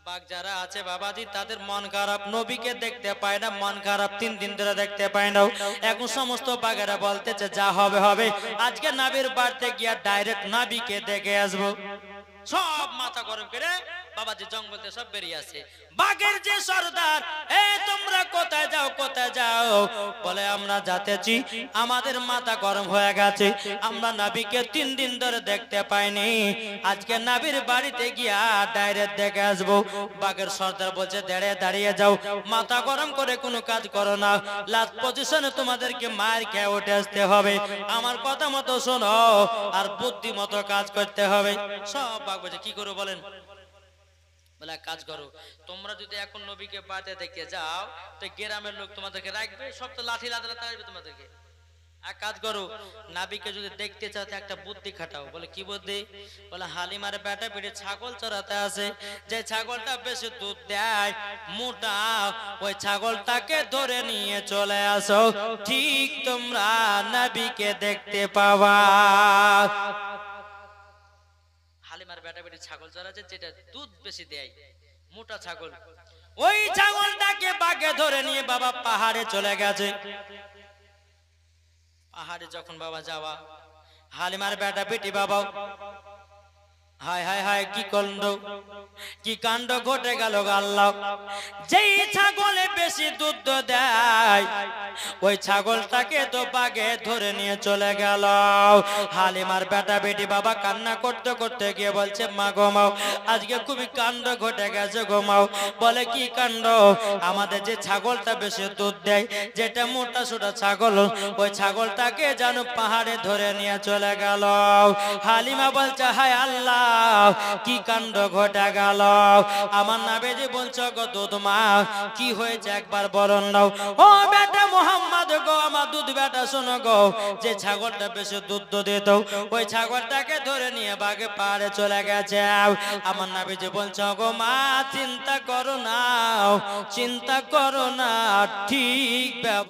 বাঘ যারা আছে বাবাজি তাদের মন খারাপ। নবীকে দেখতে পায় না, মন খারাপ 3 দিন ধরে দেখতে পায় না। এখন সমস্ত বাঘেরা বলতেছে যা হবে হবে, আজকে নবীর বাড়িতে গিয়া ডাইরেক্ট নবীকে দেখে আসবো। সব মাথা গরম করে বাবাজি জঙ্গল থেকে সব বেরিয়ে আসে। বাঘের যে সর্দার, এ তোমরা কোথায় যাও, কোথায় যাও? বলে আমরা যাতেছি, আমাদের মাথা গরম হয়ে গেছে, আমরা নবীকে 3 দিন ধরে দেখতে পাইনি, আজকে নবীর বাড়িতে গিয়া ডাইরেক্ট দেখে আসবো। বাঘের সর্দার বলছে দাঁড়িয়ে যাও, মাথা গরম করে কোনো কাজ করো না, লাস্ট পজিশনে তোমাদেরকে মায়ের খেয়ে উঠে আসতে হবে, আমার কথা মতো শোনো আর বুদ্ধি মতো কাজ করতে হবে। সব বাঘ বলছে কি করো বলেন? বলে কাজ করো, তোমরা যদি এখন নবীকে বাড়িতে দেখে যাও তো গ্রামের লোক তোমাদেরকে রাখবে, সব তো লাঠি লাদালাতে আসবে তোমাদেরকে। এক কাজ করো, নাবিকে যদি দেখতে চাও তো একটা বুদ্ধি খাটাও। বলে কি বুদ্ধি? বলে হালিমার বেটা পিঠে ছাগল চড়াতে আছে, যে ছাগলটা বেশি দুধ দেয় মোটা, ওই ছাগলটাকে ধরে নিয়ে চলে আসো, ঠিক তোমরা নাবিকে দেখতে পাবা। হালিমার বেটা বেটি ছাগল চড়াচ্ছে, যেটা দুধ বেশি দেয়, মোটা ছাগল, ওই ছাগলটাকে বাগে ধরে নিয়ে বাবা পাহাড়ে চলে গেছে। পাহাড়ে যখন বাবা যাওয়া, হালিমার বেটা বেটি বাবা হায় হায় হায় কি কাণ্ড, কি কাণ্ড ঘটে গেল আল্লাহ। যেই ছাগলে বেশি দুধ দেয় ওই ছাগলটাকে তো বাগে ধরে নিয়ে চলে গেল। হালিমার বেটা বেটি বাবা কান্না করতে করতে গিয়ে বলছে মা গো মাও, আজকে খুবই কাণ্ড ঘটে গেছে গো মাও। বলে কি কাণ্ড? আমাদের যে ছাগলটা বেশি দুধ দেয়, যেটা মোটা সোটা ছাগল, ওই ছাগলটাকে যেন পাহাড়ে ধরে নিয়ে চলে গেল। হালিমা বলছে হায় আল্লাহ, কি কাণ্ড ঘটে গেল। আমার নাবিজি বলছে গো দুধ মা, কি হয়েছে একবার বলুন নাও। ও বেটা মোহাম্মদ গো, আমার দুধ বেটা শোনো গো, যে ছাগলটা বেশি দুধ দিত ওই ছাগলটাকে ধরে নিয়ে বাগে পাহাড়ে চলে গেছে। আমার নাবিজি বলছে গো মা, চিন্তা করো না, চিন্তা করো না, ঠিক